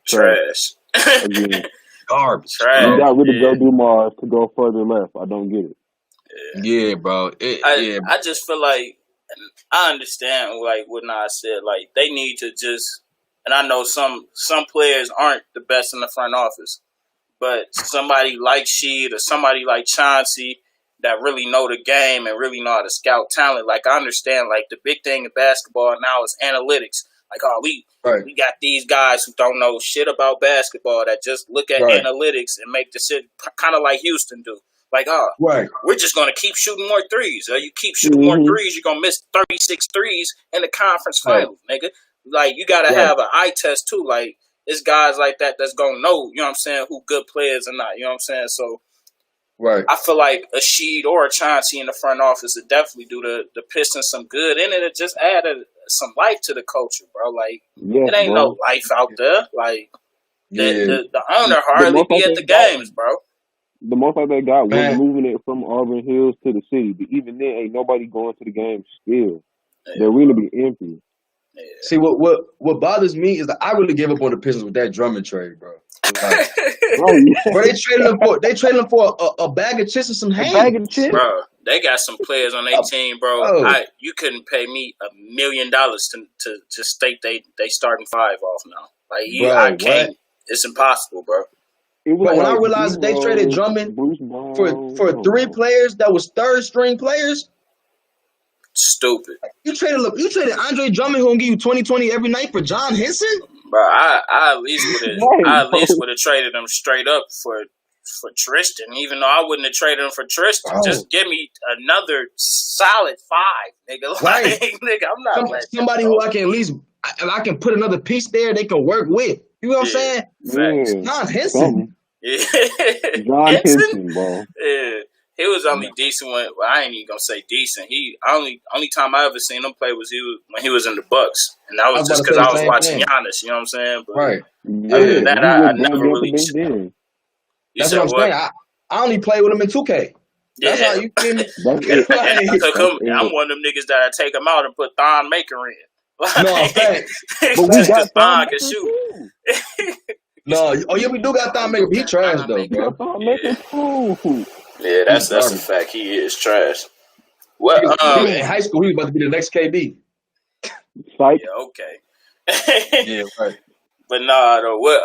trash. Garbage. Trash. We got rid of Joe Dumars to go further left. I don't get it. Yeah, bro. I just feel like I understand like what Nas said. Like they need to just, and I know some players aren't the best in the front office, but somebody like Sheed or somebody like Chauncey that really know the game and really know how to scout talent. Like I understand. Like the big thing in basketball now is analytics. Like we got these guys who don't know shit about basketball that just look at analytics and make the shit kind of like Houston do. Like, we're just going to keep shooting more threes. You keep shooting more threes, you're going to miss 36 threes in the conference finals, nigga. Like, you got to have an eye test, too. Like, it's guys like that that's going to know, you know what I'm saying, who good players or not, you know what I'm saying? So, I feel like a Sheed or a Chauncey in the front office would definitely do the Pistons some good, and it just added some life to the culture, bro. Like, it ain't no life out there. Like, the owner hardly be at the games, bro. The most like they got was moving it from Auburn Hills to the city. But even then, ain't nobody going to the game still. They're really be empty. Yeah. See, what bothers me is that I really gave up on the Pistons with that Drummond trade, bro. Like, bro, they traded him for a bag of chips and some ham. A bag of chips? Bro, they got some players on their team, bro. You couldn't pay me $1 million to state they starting five off now. Like, I can't. What? It's impossible, bro. But when I realized that they traded Drummond for three players that was third string players, stupid. You traded Andre Drummond, who gonna give you 20-20 every night for John Henson? Bro, I at least would have traded them straight up for Tristan. Even though I wouldn't have traded him for Tristan, just give me another solid five, nigga. Like, nigga, I'm not somebody who I can at least I can put another piece there they can work with. You know what I'm saying? Facts. John Henson. John Henson, bro. Yeah. He was only decent when I ain't even gonna say decent. He only time I ever seen him play was when he was in the Bucks, and that was just because I was watching Giannis. You know what I'm saying? But other than that, I never really. That's what I'm saying. I only play with him in 2K. That's how you feel me. I'm one of them niggas that I take him out and put Thon Maker in. No, facts. But we got Thon can shoot. No, we do got Thon Maker. He trash though, bro. Thon Maker too. Yeah, that's a fact. He is trash. What? In high school, he was about to be the next KD. Psych. Yeah, okay. Yeah, right. But nah, though. What?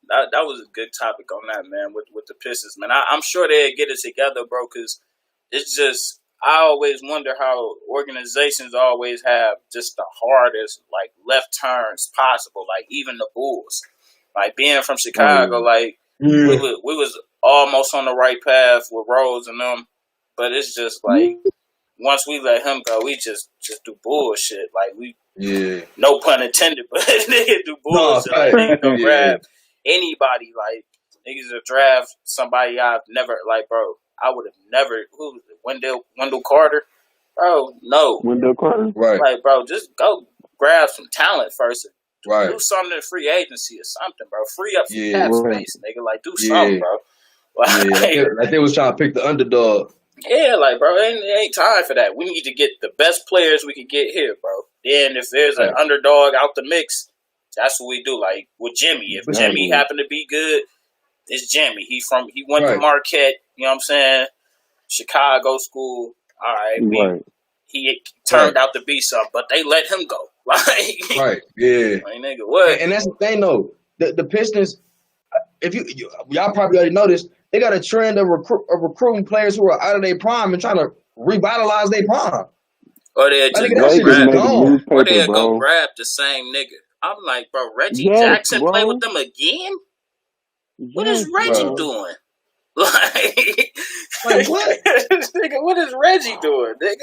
That was a good topic on that, man. With the Pistons, man. I'm sure they'll get it together, bro. Because it's just I always wonder how organizations always have just the hardest like left turns possible. Like even the Bulls, like being from Chicago, like we was almost on the right path with Rose and them, but it's just like once we let him go, we just do bullshit. Like we, no pun intended, but nigga do bullshit. Like nigga don't grab anybody. Like niggas will draft somebody I've never like, bro. I would have never. Who was it? Wendell Carter, bro. No, Wendell Carter, right? Like, bro, just go grab some talent first. Right. Do something in free agency or something, bro. Free up some cap space, nigga. Like, do something, bro. Like they was trying to pick the underdog. Yeah, like, bro, it ain't time for that. We need to get the best players we can get here, bro. Then if there's an underdog out the mix, that's what we do. Like with Jimmy, if Jimmy happened to be good, it's Jimmy. He went to Marquette. You know what I'm saying? Chicago school. All right, he turned out to be something, but they let him go. Like, yeah. Like, nigga, what? And that's the thing, though. The Pistons, if y'all probably already noticed, they got a trend of recruiting players who are out of their prime and trying to revitalize their prime. Or they'll go grab the same nigga. I'm like, bro, Reggie Jackson play with them again? What is Reggie doing? Like what? Nigga, what is Reggie doing, nigga?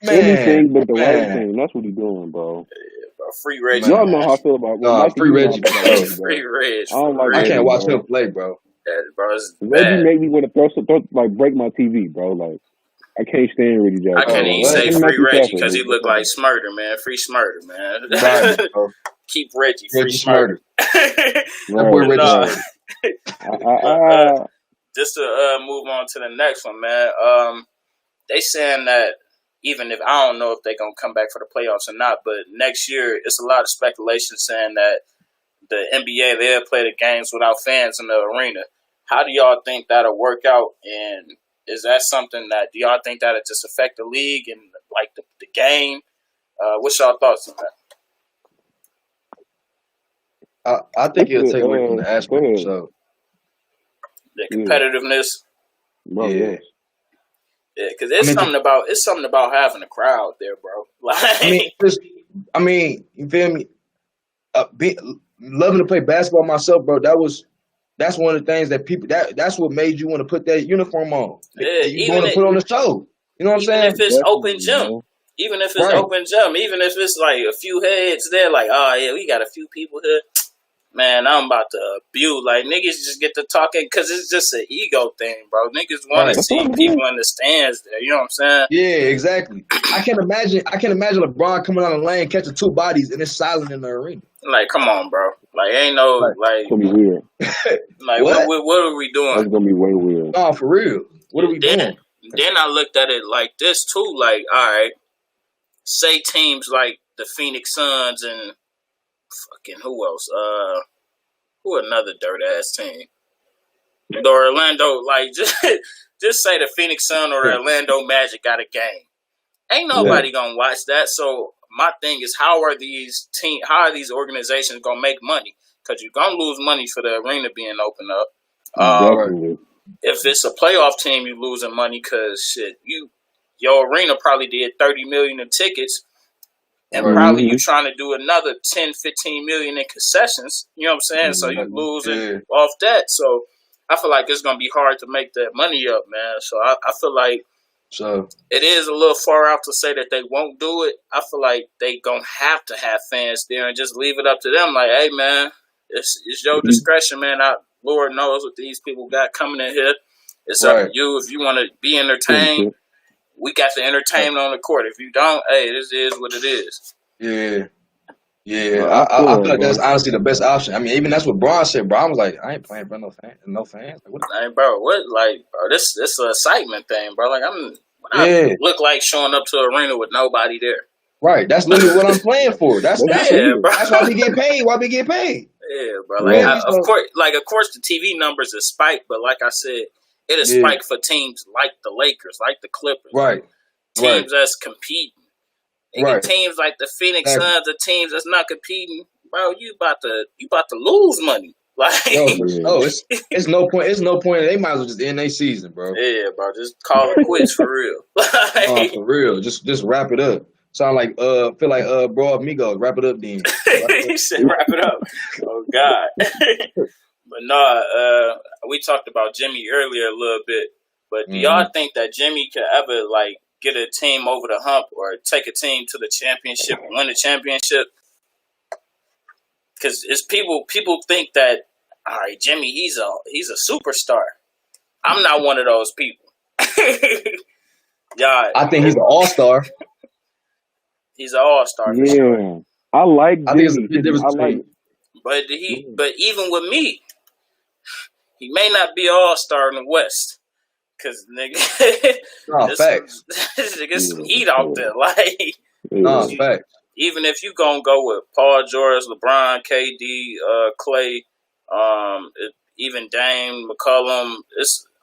Anything but the right thing. That's what he's doing, bro. Yeah, bro. Free Reggie. Y'all know how I feel about free Reggie. Free Reggie. I can't watch him play, bro. Yeah, bro, Reggie make me want to throw like break my TV, bro. Like I can't stand Reggie Jackson. I can't even say free Reggie because he look like Smurder, man. Free Smurder, man. Right, keep Reggie. Free Smurder. Just to move on to the next one, man. They saying that even if I don't know if they're gonna come back for the playoffs or not, but next year it's a lot of speculation saying that the NBA they'll play the games without fans in the arena. How do y'all think that'll work out? And is that something that do y'all think that'll just affect the league and like the game? What's y'all thoughts on that? I think it'll take away from the aspect. So the competitiveness. Yeah. Yeah, because something about having a crowd there, bro. Like, I mean, you feel me? Loving to play basketball myself, bro. That's one of the things that people that's what made you want to put that uniform on. Yeah, you want to put on the show. You know what I'm saying? Even if it's open gym, even if it's like a few heads there, like, oh yeah, we got a few people here. Man, I'm about to abuse. Like, niggas just get to talking because it's just an ego thing, bro. Niggas want to see people in the stands there. You know what I'm saying? Yeah, exactly. I can't imagine LeBron coming out of the lane, catching two bodies, and it's silent in the arena. Like, come on, bro. Like, ain't no, like... It's going to be weird. Like, what are we doing? That's going to be way weird. No, for real. What are we doing? Then I looked at it like this, too. Like, all right, say teams like the Phoenix Suns and... Fucking who else? Who another dirt ass team? The Orlando, like just say the Phoenix Sun or the Orlando Magic got a game. Ain't nobody gonna watch that. So my thing is, how are these organizations gonna make money? Because you're gonna lose money for the arena being open up. If it's a playoff team, you losing money because shit, your arena probably did 30 million in tickets. And probably you trying to do another 10, 15 million in concessions. You know what I'm saying? So you losing off that. So I feel like it's going to be hard to make that money up, man. So I feel like it is a little far out to say that they won't do it. I feel like they going to have fans there and just leave it up to them. Like, hey, man, it's your discretion, man. Lord knows what these people got coming in here. It's up to you if you want to be entertained. We got the entertainment on the court. If you don't, hey, this is what it is. Yeah. I feel like that's honestly the best option. I mean, even that's what Braun said. Braun was like, I ain't playing for no fans. Like, bro, this is an excitement thing, bro. Like, I look like showing up to an arena with nobody there. Right. That's literally what I'm playing for. That's why we get paid. Why we get paid? Yeah, bro. Like, of course, the TV numbers is spiked, but like I said, it is spiked for teams like the Lakers, like the Clippers. Right. Teams that's competing. And teams like the Phoenix Suns, the teams that's not competing, bro, you about to lose money. Like it's no point. It's no point. They might as well just end their season, bro. Yeah, bro. Just call it quits for real. For real. Just wrap it up. Sound like feel like bro amigos. Wrap it up, then. He said wrap it up. Oh God. But no, we talked about Jimmy earlier a little bit. But do y'all think that Jimmy could ever like get a team over the hump or take a team to the championship, win the championship? Because it's people think that, all right, Jimmy, he's a superstar. I'm not one of those people. Y'all, I think he's an all-star. He's an all-star. For sure. I like Jimmy. I think it's a difference between. But even with me, he may not be an all-star in the West Cause nigga, No, facts. this nigga some heat out there. Like, No, facts. even if you gonna go with Paul George, LeBron, KD, Clay, even Dame, McCollum,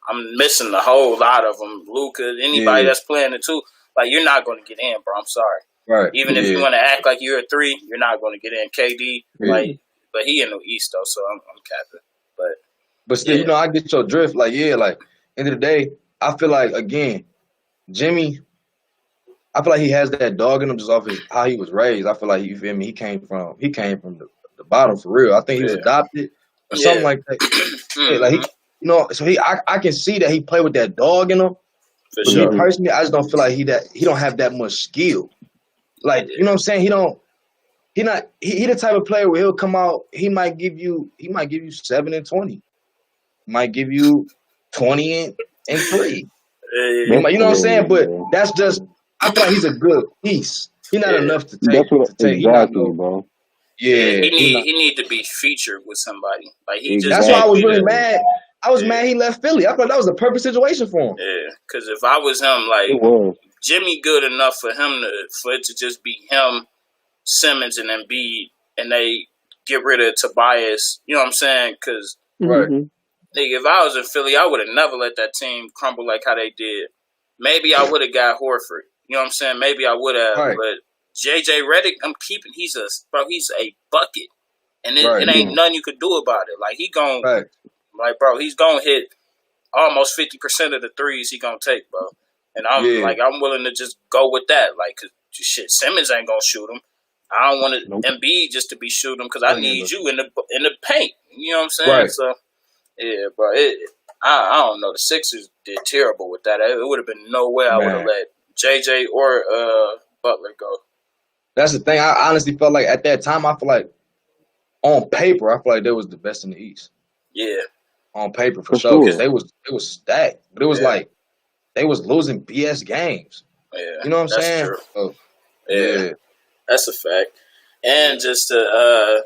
I'm missing a whole lot of them. Luka, anybody that's playing the two, like you're not gonna get in, bro. I'm sorry. Right. Even if you want to act like you're a 3, you're not going to get in. KD, like, but he in the East though, so I'm capping. But still, you know, I get your drift. Like, like end of the day, I feel like again, Jimmy. I feel like he has that dog in him just off how he was raised. I feel like you feel me. He came from the bottom for real. I think he was adopted or something like that. Like he, you know, so I can see that he played with that dog in him. For but sure. Me personally, I just don't feel like he don't have that much skill. Like, you know what I'm saying? He the type of player where he'll come out, he might give you 7 and 20. Might give you 20 and 3. You know what I'm saying? But that's just, I feel like he's a good piece. He's not enough to take. Exactly, bro. Yeah, he need to be featured with somebody. Like that's why I was really mad. I was mad he left Philly. I thought that was a perfect situation for him. Yeah, because if I was him, like Jimmy, good enough for it to just be him, Simmons, and Embiid, and they get rid of Tobias. You know what I'm saying? Because if I was in Philly, I would have never let that team crumble like how they did. Maybe I would have got Horford. You know what I'm saying? Maybe I would have, but JJ Redick, I'm keeping. He's a bucket, and it ain't nothing you could do about it. Like he's gonna hit almost 50% of the threes he gonna take, bro. And I'm willing to just go with that. Like, cause shit, Simmons ain't gonna shoot him. I don't want Embiid just to be shooting because I need you in the paint. You know what I'm saying? Right. So yeah, bro. I don't know. The Sixers did terrible with that. It would have been no way I would have let JJ or Butler go. That's the thing. I honestly felt like at that time, I feel like on paper, I feel like they was the best in the East. Yeah. On paper for sure. Because they was stacked. But it was like they was losing BS games. Yeah. You know what I'm saying? True. So, yeah. That's a fact. And just to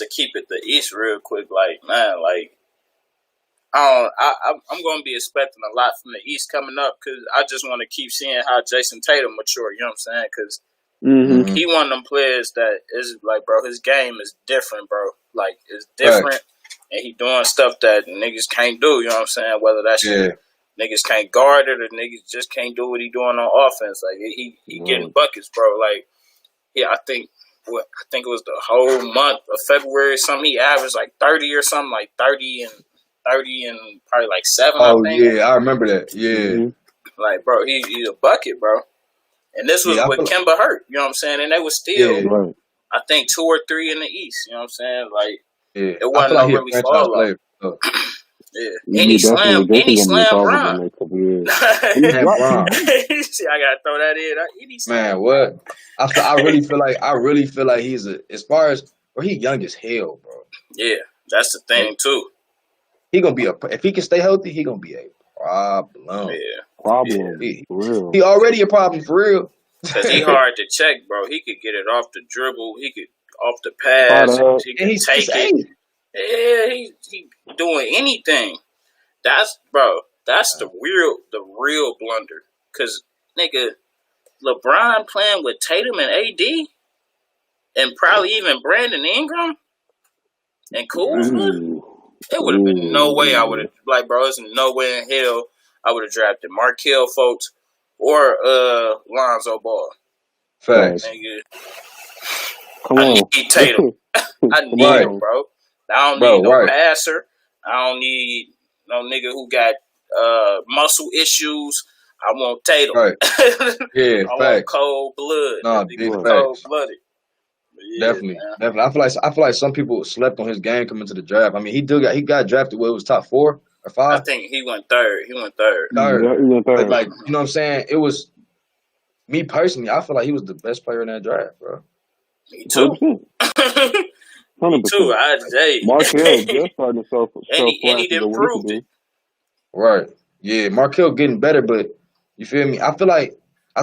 keep it the East real quick, like, man, like, I'm going to be expecting a lot from the East coming up because I just want to keep seeing how Jason Tatum mature. You know what I'm saying? Because he one of them players that is like, bro, his game is different, bro. Like, it's different, and he doing stuff that niggas can't do. You know what I'm saying? Whether that's niggas can't guard it or niggas just can't do what he doing on offense. Like, he getting buckets, bro. Like, I think it was the whole month of February or something. He averaged like 30 or something, like 30 and probably like 7. Oh, I think. yeah, I remember that. Yeah. Like, bro, he's a bucket, bro. And this was with Kemba hurt, you know what I'm saying? And they was still, I think, 2 or 3 in the East, you know what I'm saying? Like, it wasn't no really fall off. Yeah. And he slammed Bron. See, I gotta throw that in. Man, what? I really feel like he's as far as he young as hell, bro. Yeah, that's the thing too. He gonna be if he can stay healthy, he gonna be a problem. Yeah, problem. He already a problem for real. Cause he hard to check, bro. He could get it off the dribble. He could off the pass. He can take it. Yeah, he doing anything. That's the real blunder. Cause nigga, LeBron playing with Tatum and AD, and probably even Brandon Ingram and Kuzma. It would have been no way I would have there's no way in hell I would have drafted Markelle Fultz or Lonzo Ball. Facts. Nigga. I need Tatum. I need him, bro. I don't need no passer. I don't need no nigga who got muscle issues. I want Tatum. Right. Yeah, I want cold blood. No, big cold blooded. Yeah, definitely. I feel like some people slept on his game coming to the draft. I mean, he got drafted. It was top 4 or 5. I think he went third. Third. Yeah, he went third. Like, you know what I'm saying? It was me personally. I feel like he was the best player in that draft, bro. Me too. 100%. Me too. Markelle just starting to show and he didn't prove it. Right. Yeah, Markelle getting better, but you feel me? I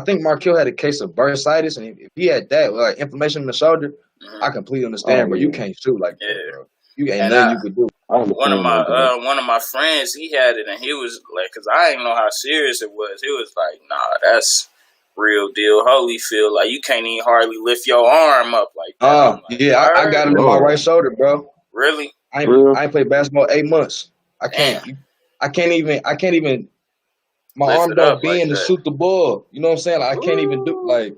think Markelle had a case of bursitis, and if he had that, like inflammation in the shoulder, I completely understand, but you can't shoot like that, bro. You ain't nothing you could do. I understand that, though. one of my friends, he had it, and he was like, because I didn't know how serious it was. He was like, "Nah, that's real deal Holyfield. Like, you can't even hardly lift your arm up like that." I'm like, Yeah, I got it in my right shoulder, bro. Really? I ain't played basketball 8 months. I can't even. My Lift arm it up don't bend like to that. shoot the ball. You know what I'm saying? Like, I can't even do like.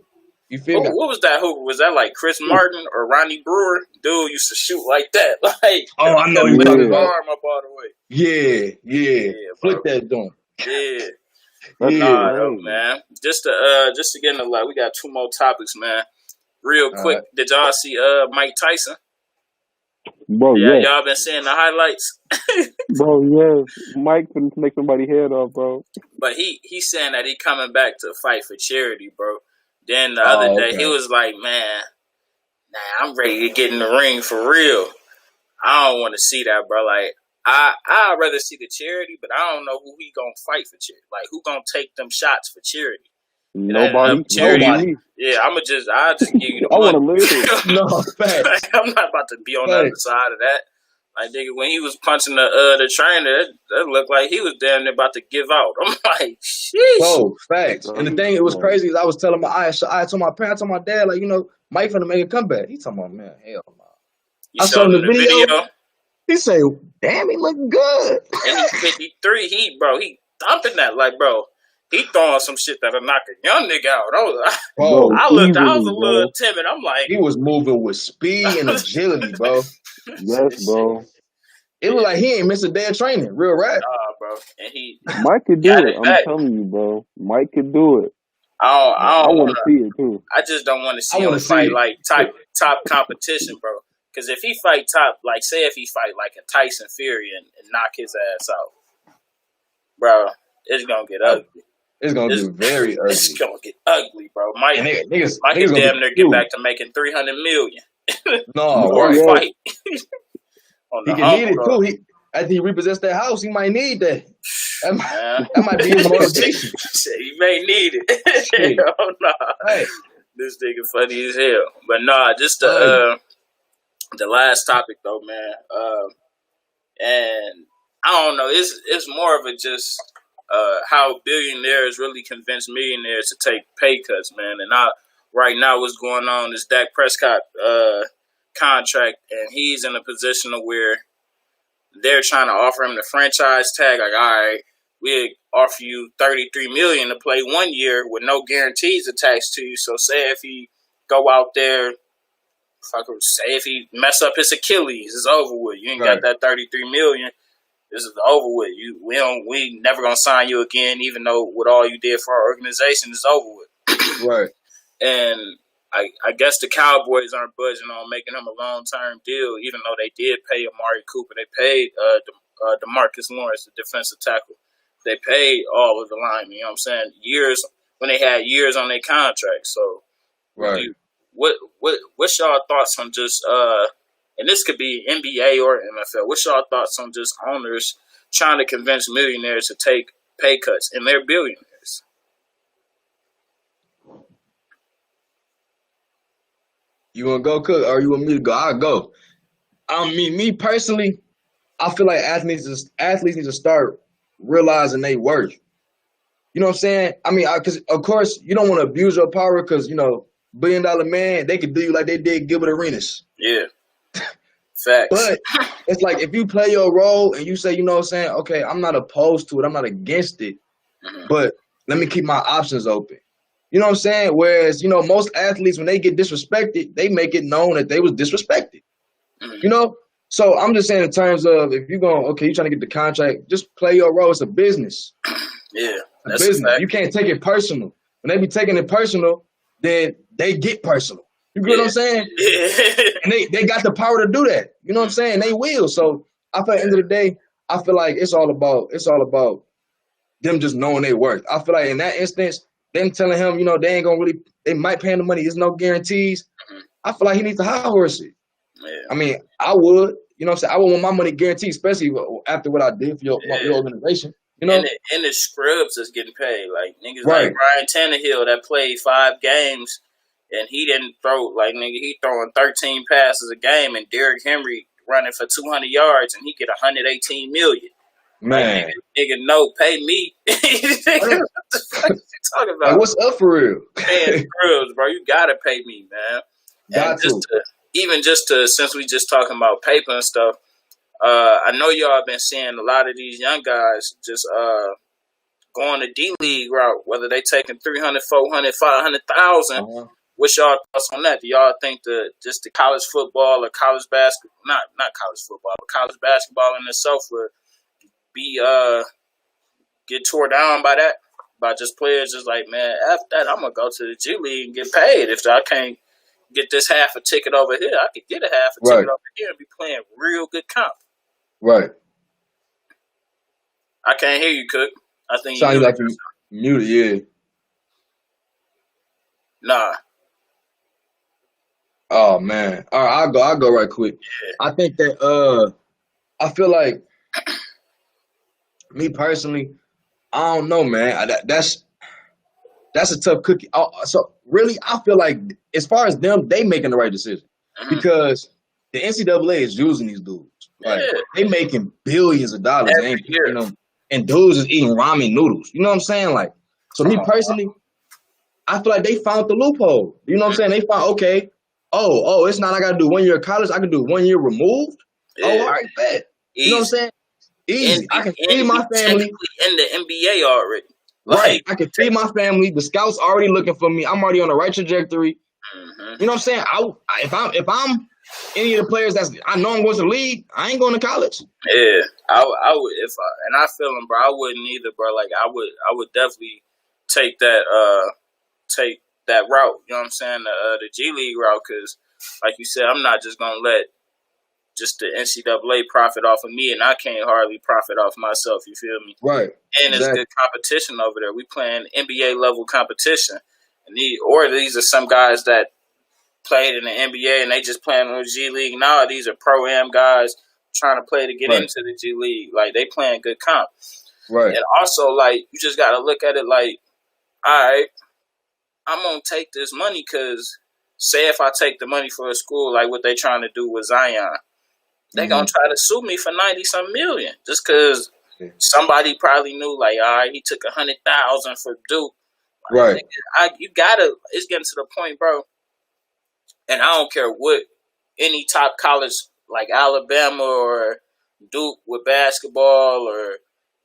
You feel me? What was that hoop? Was that like Chris Martin or Ronnie Brewer? Dude used to shoot like that. Like, Oh, I know you you lift talking his about. arm up all the way. Yeah. Flip bro. that joint. Yeah. That's Nah, crazy. though, man. Just to get in the light, we got 2 more topics, man. Real quick, right. did y'all see Mike Tyson? Bro, Yeah, yes. y'all been seeing the highlights. Bro, yes. Mike finna make somebody's head off, bro. But he's saying that he coming back to fight for charity, bro. Then the other day he was like, man, nah, I'm ready to get in the ring for real. I don't want to see that, bro. Like, I'd rather see the charity, but I don't know who he gonna fight for charity. Like, who gonna take them shots for charity? Nobody. Yeah, I'll just give you the I money. want to live. No, facts. I'm not about to be on the other side of that. Like, nigga, when he was punching the trainer, that looked like he was damn near about to give out. I'm like, sheesh. Bro, facts. And the thing, it was crazy, is I was telling I told my parents, I told my dad, like, you know, Mike finna make a comeback. He talking about, man, hell no. I showed him the video. He say, damn, he look good. And he's 53. He thumping that. Like, bro, he throwing some shit that'll knock a young nigga out. I was a little timid. I'm like, he was moving with speed and agility, bro. Yes, bro. It looked like he ain't missed a day of training. Real rap. Bro. And Mike could do it. I'm telling you, bro. Mike could do it. I want to see it, too. I just don't want to see him fight, like, top competition, bro. Because if he fight top, like, say if he fight, like, a Tyson Fury and knock his ass out, bro, it's going to get ugly. It's going to get very ugly. It's going to get ugly, bro. Mike can damn near get back to making $300 million. No, fight. He can need it, too. After he repossessed that house, he might need that. That might be his motivation. He may need it. Hell nah. Hey. This nigga funny as hell. But nah, just the last topic though, man. And I don't know. It's more of a just how billionaires really convince millionaires to take pay cuts, man. And right now, what's going on is Dak Prescott contract, and he's in a position of where they're trying to offer him the franchise tag. Like, all right, we offer you $33 million to play 1 year with no guarantees attached to you. So say if he go out there, if he mess up his Achilles, it's over with. You ain't got that $33 million. This is over with. We never gonna sign you again, even though what all you did for our organization is over with. Right. And I guess the Cowboys aren't budging on making him a long-term deal, even though they did pay Amari Cooper. They paid DeMarcus Lawrence, the defensive tackle. They paid all of the linemen, you know what I'm saying? Years, when they had years on their contract. So, what's y'all thoughts on just, and this could be NBA or NFL, what's y'all thoughts on just owners trying to convince millionaires to take pay cuts, and they're billionaires? You want to go, Cook, or you want me to go? I'll go. Me personally, I feel like athletes need to start realizing they worth. You know what I'm saying? I mean, because of course you don't want to abuse your power, because $1 billion man, they could do you like they did Gilbert Arenas. Yeah. Facts. But it's like, if you play your role and you say, you know what I'm saying, okay, I'm not opposed to it, I'm not against it, but let me keep my options open. You know what I'm saying? Whereas, most athletes, when they get disrespected, they make it known that they was disrespected. So I'm just saying, in terms of, if you're you're trying to get the contract, just play your role. It's a business. Yeah, that's a business. You can't take it personal. When they be taking it personal, then they get personal. You get what I'm saying? Yeah. And they got the power to do that. You know what I'm saying? They will. So I feel at the end of the day, I feel like it's all about them just knowing their worth. I feel like in that instance, them telling him, they ain't gonna they might pay him the money. There's no guarantees. I feel like he needs to high horse it. Yeah. I mean, I would. You know what I'm saying? I would want my money guaranteed, especially after what I did for your organization. And the scrubs is getting paid. Like, niggas like Ryan Tannehill that played 5 games and he didn't throw, like, nigga, he throwing 13 passes a game, and Derrick Henry running for 200 yards and he get 118 million. Man, like, nigga, no, pay me. Nigga, what the fuck you talking about? like, what's up for real? Paying girls, bro. You gotta pay me, man. Got and just to since we just talking about paper and stuff, I know y'all been seeing a lot of these young guys just going the D League route, whether they taking 300, 400, 500,000. Uh-huh. What's y'all thoughts on that? Do y'all think just the college football or college basketball, not college football, but college basketball in itself would be get tore down by that? By just players just like, man, after that, I'm going to go to the G League and get paid. If I can't get this half a ticket over here, I could get a half a ticket over here and be playing real good comp. Right. I can't hear you, Cook. I think Sound like you muted, yeah. Nah. Oh man. All right, I'll go right quick. Yeah. I think that I feel like me personally, I don't know, man. That's a tough cookie. So really, I feel like as far as them, they making the right decision because the NCAA is using these dudes. Like they making billions of dollars, every year. You know, and dudes is eating ramen noodles. You know what I'm saying? Like, so me personally, I feel like they found the loophole. You know what I'm saying? They found okay. Oh, it's not I gotta do 1 year of college. I can do 1 year removed. Yeah. Oh, all right, bet. You know what I'm saying? Easy. I can feed my family. In the NBA already. Right. I can feed my family. The scouts already looking for me. I'm already on the right trajectory. Mm-hmm. You know what I'm saying? If I'm any of the players I know I'm going to the league, I ain't going to college. Yeah, I would and I feel them, bro. I wouldn't either, bro. Like I would definitely take that route. You know what I'm saying? The G League route, because like you said, I'm not just gonna let just the NCAA profit off of me, and I can't hardly profit off myself. You feel me? Right. And it's good competition over there. We playing NBA level competition, and these are some guys that played in the NBA and they just playing in the G League now. These are pro-am guys trying to play to get into the G League. Like they playing good comp. Right. And also, like, you just got to look at it like, all right, I'm going to take this money because say if I take the money for a school, like what they trying to do with Zion, they going to try to sue me for 90-some million just because somebody probably knew, like, all right, he took 100,000 for Duke. Right. You got to, it's getting to the point, bro. And I don't care what any top college like Alabama or Duke with basketball or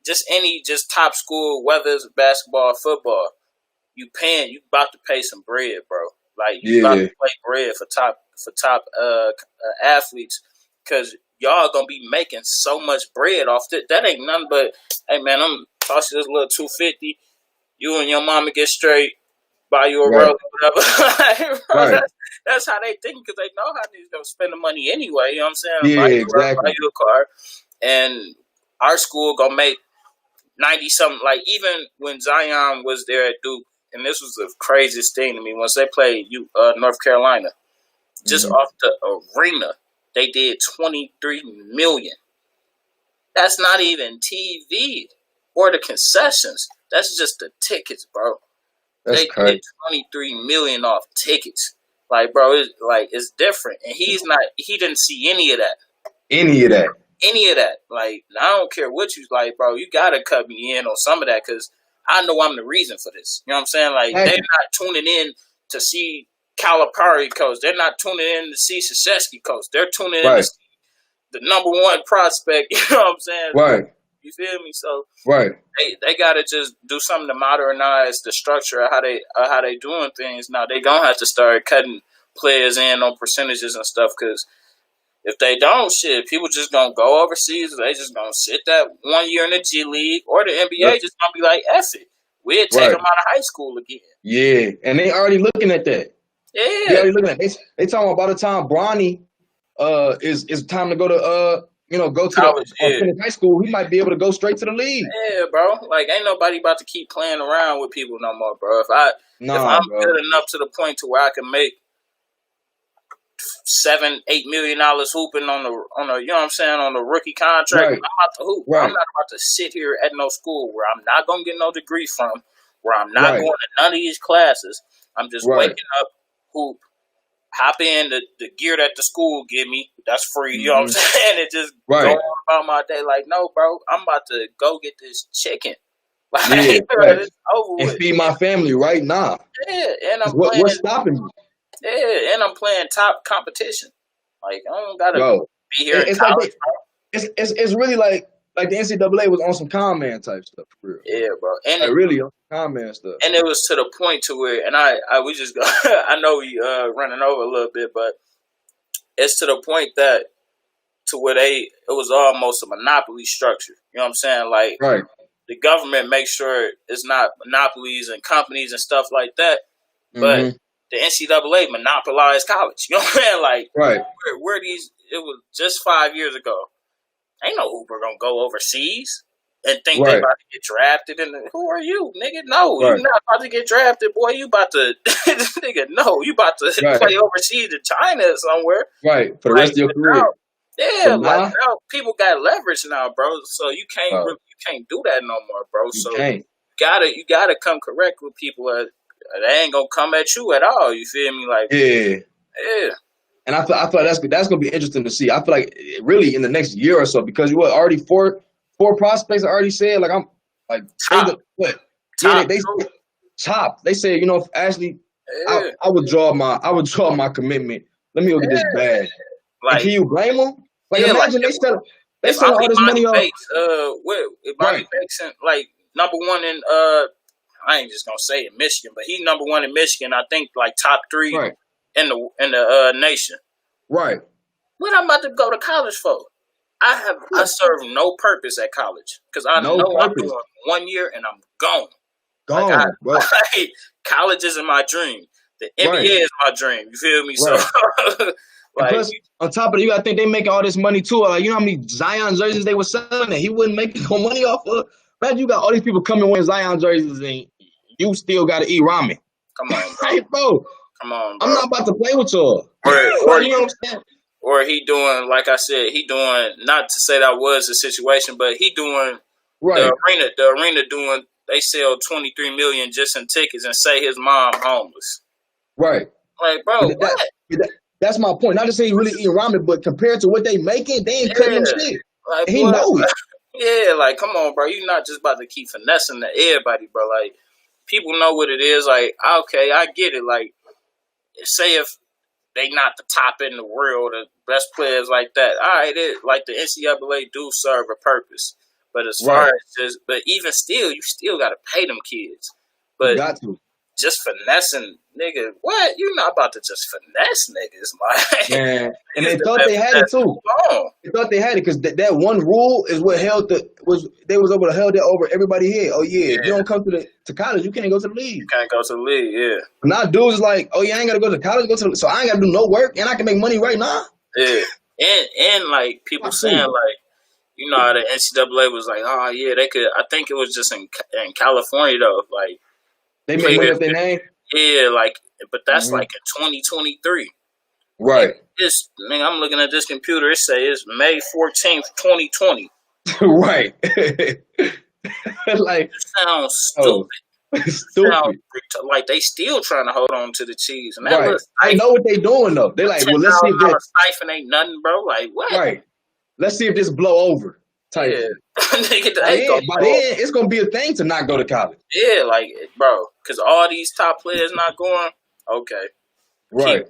just any top school, whether it's basketball or football, you about to pay some bread, bro. Like you about to pay bread for top athletes because y'all gonna be making so much bread off that. That ain't nothing but, hey man, I'm tossing this little $250. You and your mama get straight. Buy you a roll, whatever. Bro, that's how they think because they know how they're going to spend the money anyway. You know what I'm saying? Yeah, buy you exactly. Buy you a car. And our school going to make 90-something. Like, even when Zion was there at Duke, and this was the craziest thing to me, once they played North Carolina, just off the arena, they did $23 million. That's not even TV or the concessions. That's just the tickets, bro. They did $23 million off tickets. Like, bro, it's different. And he didn't see any of that. Any of that. Like, I don't care what you like, bro. You got to cut me in on some of that because I know I'm the reason for this. You know what I'm saying? Like, they're not tuning in to see Calipari coach. They're not tuning in to see Krzyzewski coach. They're tuning in to see the number one prospect. You know what I'm saying? Right. You feel me? So they gotta just do something to modernize the structure of how they doing things. Now they gonna have to start cutting players in on percentages and stuff because if they don't, people just gonna go overseas. They just gonna sit that 1 year in the G League or the NBA. Just gonna be like, F it, we'll take them out of high school again. Yeah, and they already looking at that. Yeah, they already looking at it. They talking about by the time Bronny is time to go to go to college, finish high school, he might be able to go straight to the league. Yeah, bro. Like, ain't nobody about to keep playing around with people no more, bro. If I'm good enough to the point to where I can make $7-8 million hooping on the you know what I'm saying, on the rookie contract, I'm about to hoop. I'm not about to sit here at no school where I'm not gonna get no degree from, where I'm not going to none of these classes. I'm just waking up, hoop, hop in the gear that the school give me. That's free. You know what I'm saying? And just go on about my day. Like, no, bro, I'm about to go get this chicken. Like, it's over with. And feed my family right now. Yeah, and I'm playing. What's stopping me? Yeah, and I'm playing top competition. Like, I don't gotta be here in college. It's really like the NCAA was on some con man type stuff for real. Yeah, bro. And like really on some con man stuff. And it was to the point to where, and we just go. I know we running over a little bit, but it's to the point that to where it was almost a monopoly structure. You know what I'm saying? Like, the government makes sure it's not monopolies and companies and stuff like that, but the NCAA monopolized college. You know what I'm saying? Like, where these? It was just 5 years ago. Ain't no Uber gonna go overseas and think they about to get drafted. And who are you, nigga? No, you're not about to get drafted, boy. You about to, nigga? No, you about to play overseas in China or somewhere, right? For the rest of your career. Yeah, like now people got leverage now, bro. So you can't do that no more, bro. You gotta come correct with people. They ain't gonna come at you at all. You feel me? Like yeah. And I feel like that's gonna be interesting to see. I feel like really in the next year or so, because you already four prospects are already said. Like I'm like top. They top. They said, Ashley, I would draw my commitment. Let me go get this bag. Like, can you blame them? Like imagine they sell all this money off. Bobby Bates, like number one in I ain't just gonna say in Michigan, but he number one in Michigan. I think like top 3. In the nation, right? What I'm about to go to college for? I serve no purpose at college because I know I'm doing 1 year and I'm gone. Like, college isn't my dream. The NBA is my dream. You feel me? So, like, plus, on top of it, you gotta think they making all this money too. Like, you know how many Zion jerseys they were selling that he wouldn't make no money off of? Imagine you got all these people coming wearing Zion jerseys and you still gotta eat ramen. Come on, bro. Hey, bro. Come on, bro. I'm not about to play with y'all. Or you know what I'm saying? Or he doing, like I said, not to say that was the situation, but he doing the arena doing, they sell 23 million just in tickets and say his mom homeless. Right. Like, bro, that's my point. Not to say he really eating ramen, but compared to what they making, they ain't cutting him shit. Like, he know it. Yeah, like, come on, bro. You're not just about to keep finessing everybody, bro. Like, people know what it is. Like, okay, I get it. Like, say if they not the top in the world, the best players like that, all right, like the NCAA do serve a purpose. But as far as but even still, you still got to pay them kids. But you got to. Just finessing, nigga, what? You're not about to just finesse niggas, man. And they thought they had it too. They thought they had it because that one rule is what held they was able to hold that over everybody here. Oh yeah, if you don't come to college, you can't go to the league. You can't go to the league, yeah. Now dudes is like, oh yeah, I ain't gotta go to college, so I ain't gotta do no work and I can make money right now. Yeah, and like people saying like, you know, how the NCAA was like, oh yeah, they could. I think it was just in California though, like. They made up their name? Yeah, like, but that's like in 2023. Right. Like, I'm looking at this computer. It says it's May 14th, 2020. Right. Like, it sounds stupid. Stupid. Like they still trying to hold on to the cheese. And I know what they doing though. They like, well, let's see if this siphon ain't nothing, bro. Like what? Right. Let's see if this blow over. Type. Yeah. By then, it's gonna be a thing to not go to college. Yeah, like, bro, because all these top players not going. Okay. Right.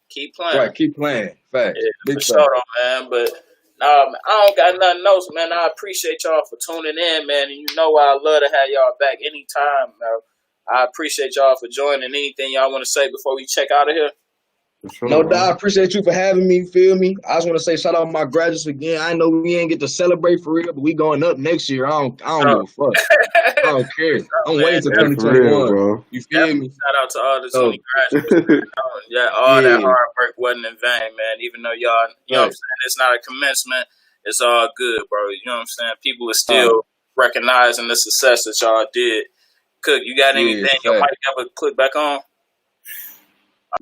Keep playing. Right. Keep playing. Fact. Yeah, for sure, man. But I don't got nothing else, man. I appreciate y'all for tuning in, man. And you know I love to have y'all back anytime, man. I appreciate y'all for joining. Anything y'all want to say before we check out of here? Sure, no doubt. I appreciate you for having me. Feel me? I just want to say shout out my graduates again. I know we ain't get to celebrate for real, but we going up next year. I don't give a fuck. I don't care. I'm waiting till 2021. Bro. You feel me? Shout out to all the 20 graduates. That hard work wasn't in vain, man. Even though y'all, you know what I'm saying, it's not a commencement. It's all good, bro. You know what I'm saying? People are still recognizing the success that y'all did. Cook, you got anything your mic ever click back on?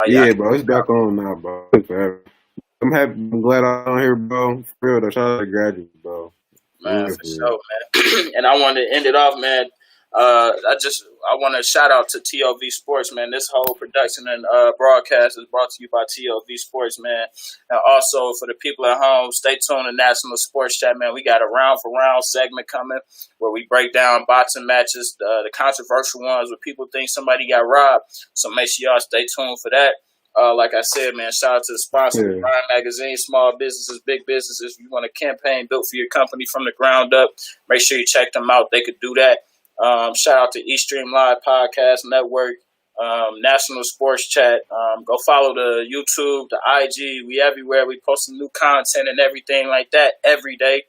Yeah, bro, it's back on now, bro. I'm happy. I'm glad I'm on here, bro. For real, though. Shout out to graduates, bro. Man, for sure, man. And I wanted to end it off, man. I want to shout out to TOV Sports, man. This whole production and broadcast is brought to you by TOV Sports, man. And also for the people at home, stay tuned to National Sports Chat, man. We got a round for round segment coming where we break down boxing matches, the controversial ones where people think somebody got robbed. So make sure y'all stay tuned for that. Like I said, man, shout out to the sponsor, Yeah. Prime Magazine, small businesses, big businesses. If you want a campaign built for your company from the ground up, make sure you check them out. They could do that. Shout out to Eastream Live Podcast Network, National Sports Chat. Go follow the YouTube, the IG. We everywhere. We posting new content and everything like that every day.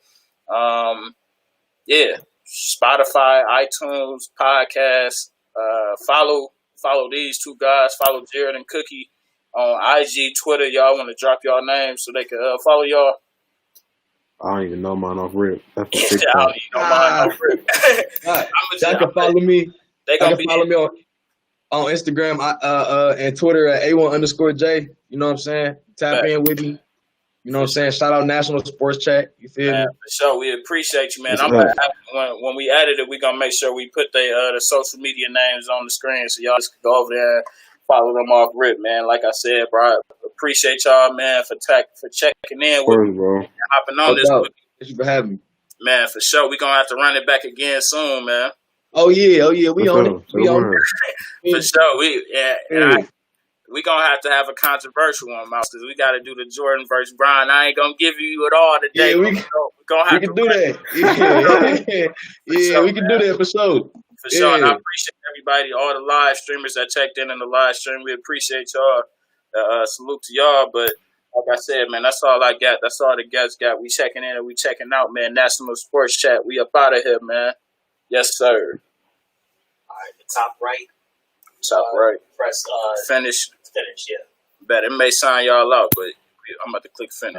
Yeah, Spotify, iTunes, podcasts. Follow these two guys. Follow Jared and Cookie on IG, Twitter. Y'all want to drop y'all names so they can follow y'all? I don't even know mine off rip. That's the I six don't even know mine. Y'all can follow me. They Y'all gonna can be follow me on Instagram and Twitter at A1_J. You know what I'm saying? Tap in with me. You know what I'm saying? Shout out National Sports Chat. You feel me? Man, for sure. We appreciate you, man. It's I'm us. when we edit it, we're gonna make sure we put the social media names on the screen so y'all just can go over there and follow them off rip, man. Like I said, bro, I appreciate y'all, man, for checking in with me, Bro. hopping on No this doubt. with me. Thank you for having me. Man, for sure. We're gonna have to run it back again soon, man. Oh yeah. We on it. We on it. For sure. We gonna have to have a controversial one, Mouse, because we got to do the Jordan versus Brian. I ain't gonna give you it all today. Yeah, We're gonna have we to can do that. Yeah, sure, we can do that for sure. for sure. And I Yeah. appreciate everybody, all the live streamers that checked in the live stream. We appreciate y'all. Salute to y'all. But like I said, man, that's all I got. That's all the guests got. We checking in and we checking out, man. National Sports Chat. We up out of here, man. Yes, sir. All right, the top right. Top right. Press Finish. finish. Yeah. Bet it may sign y'all out, but I'm about to click finish.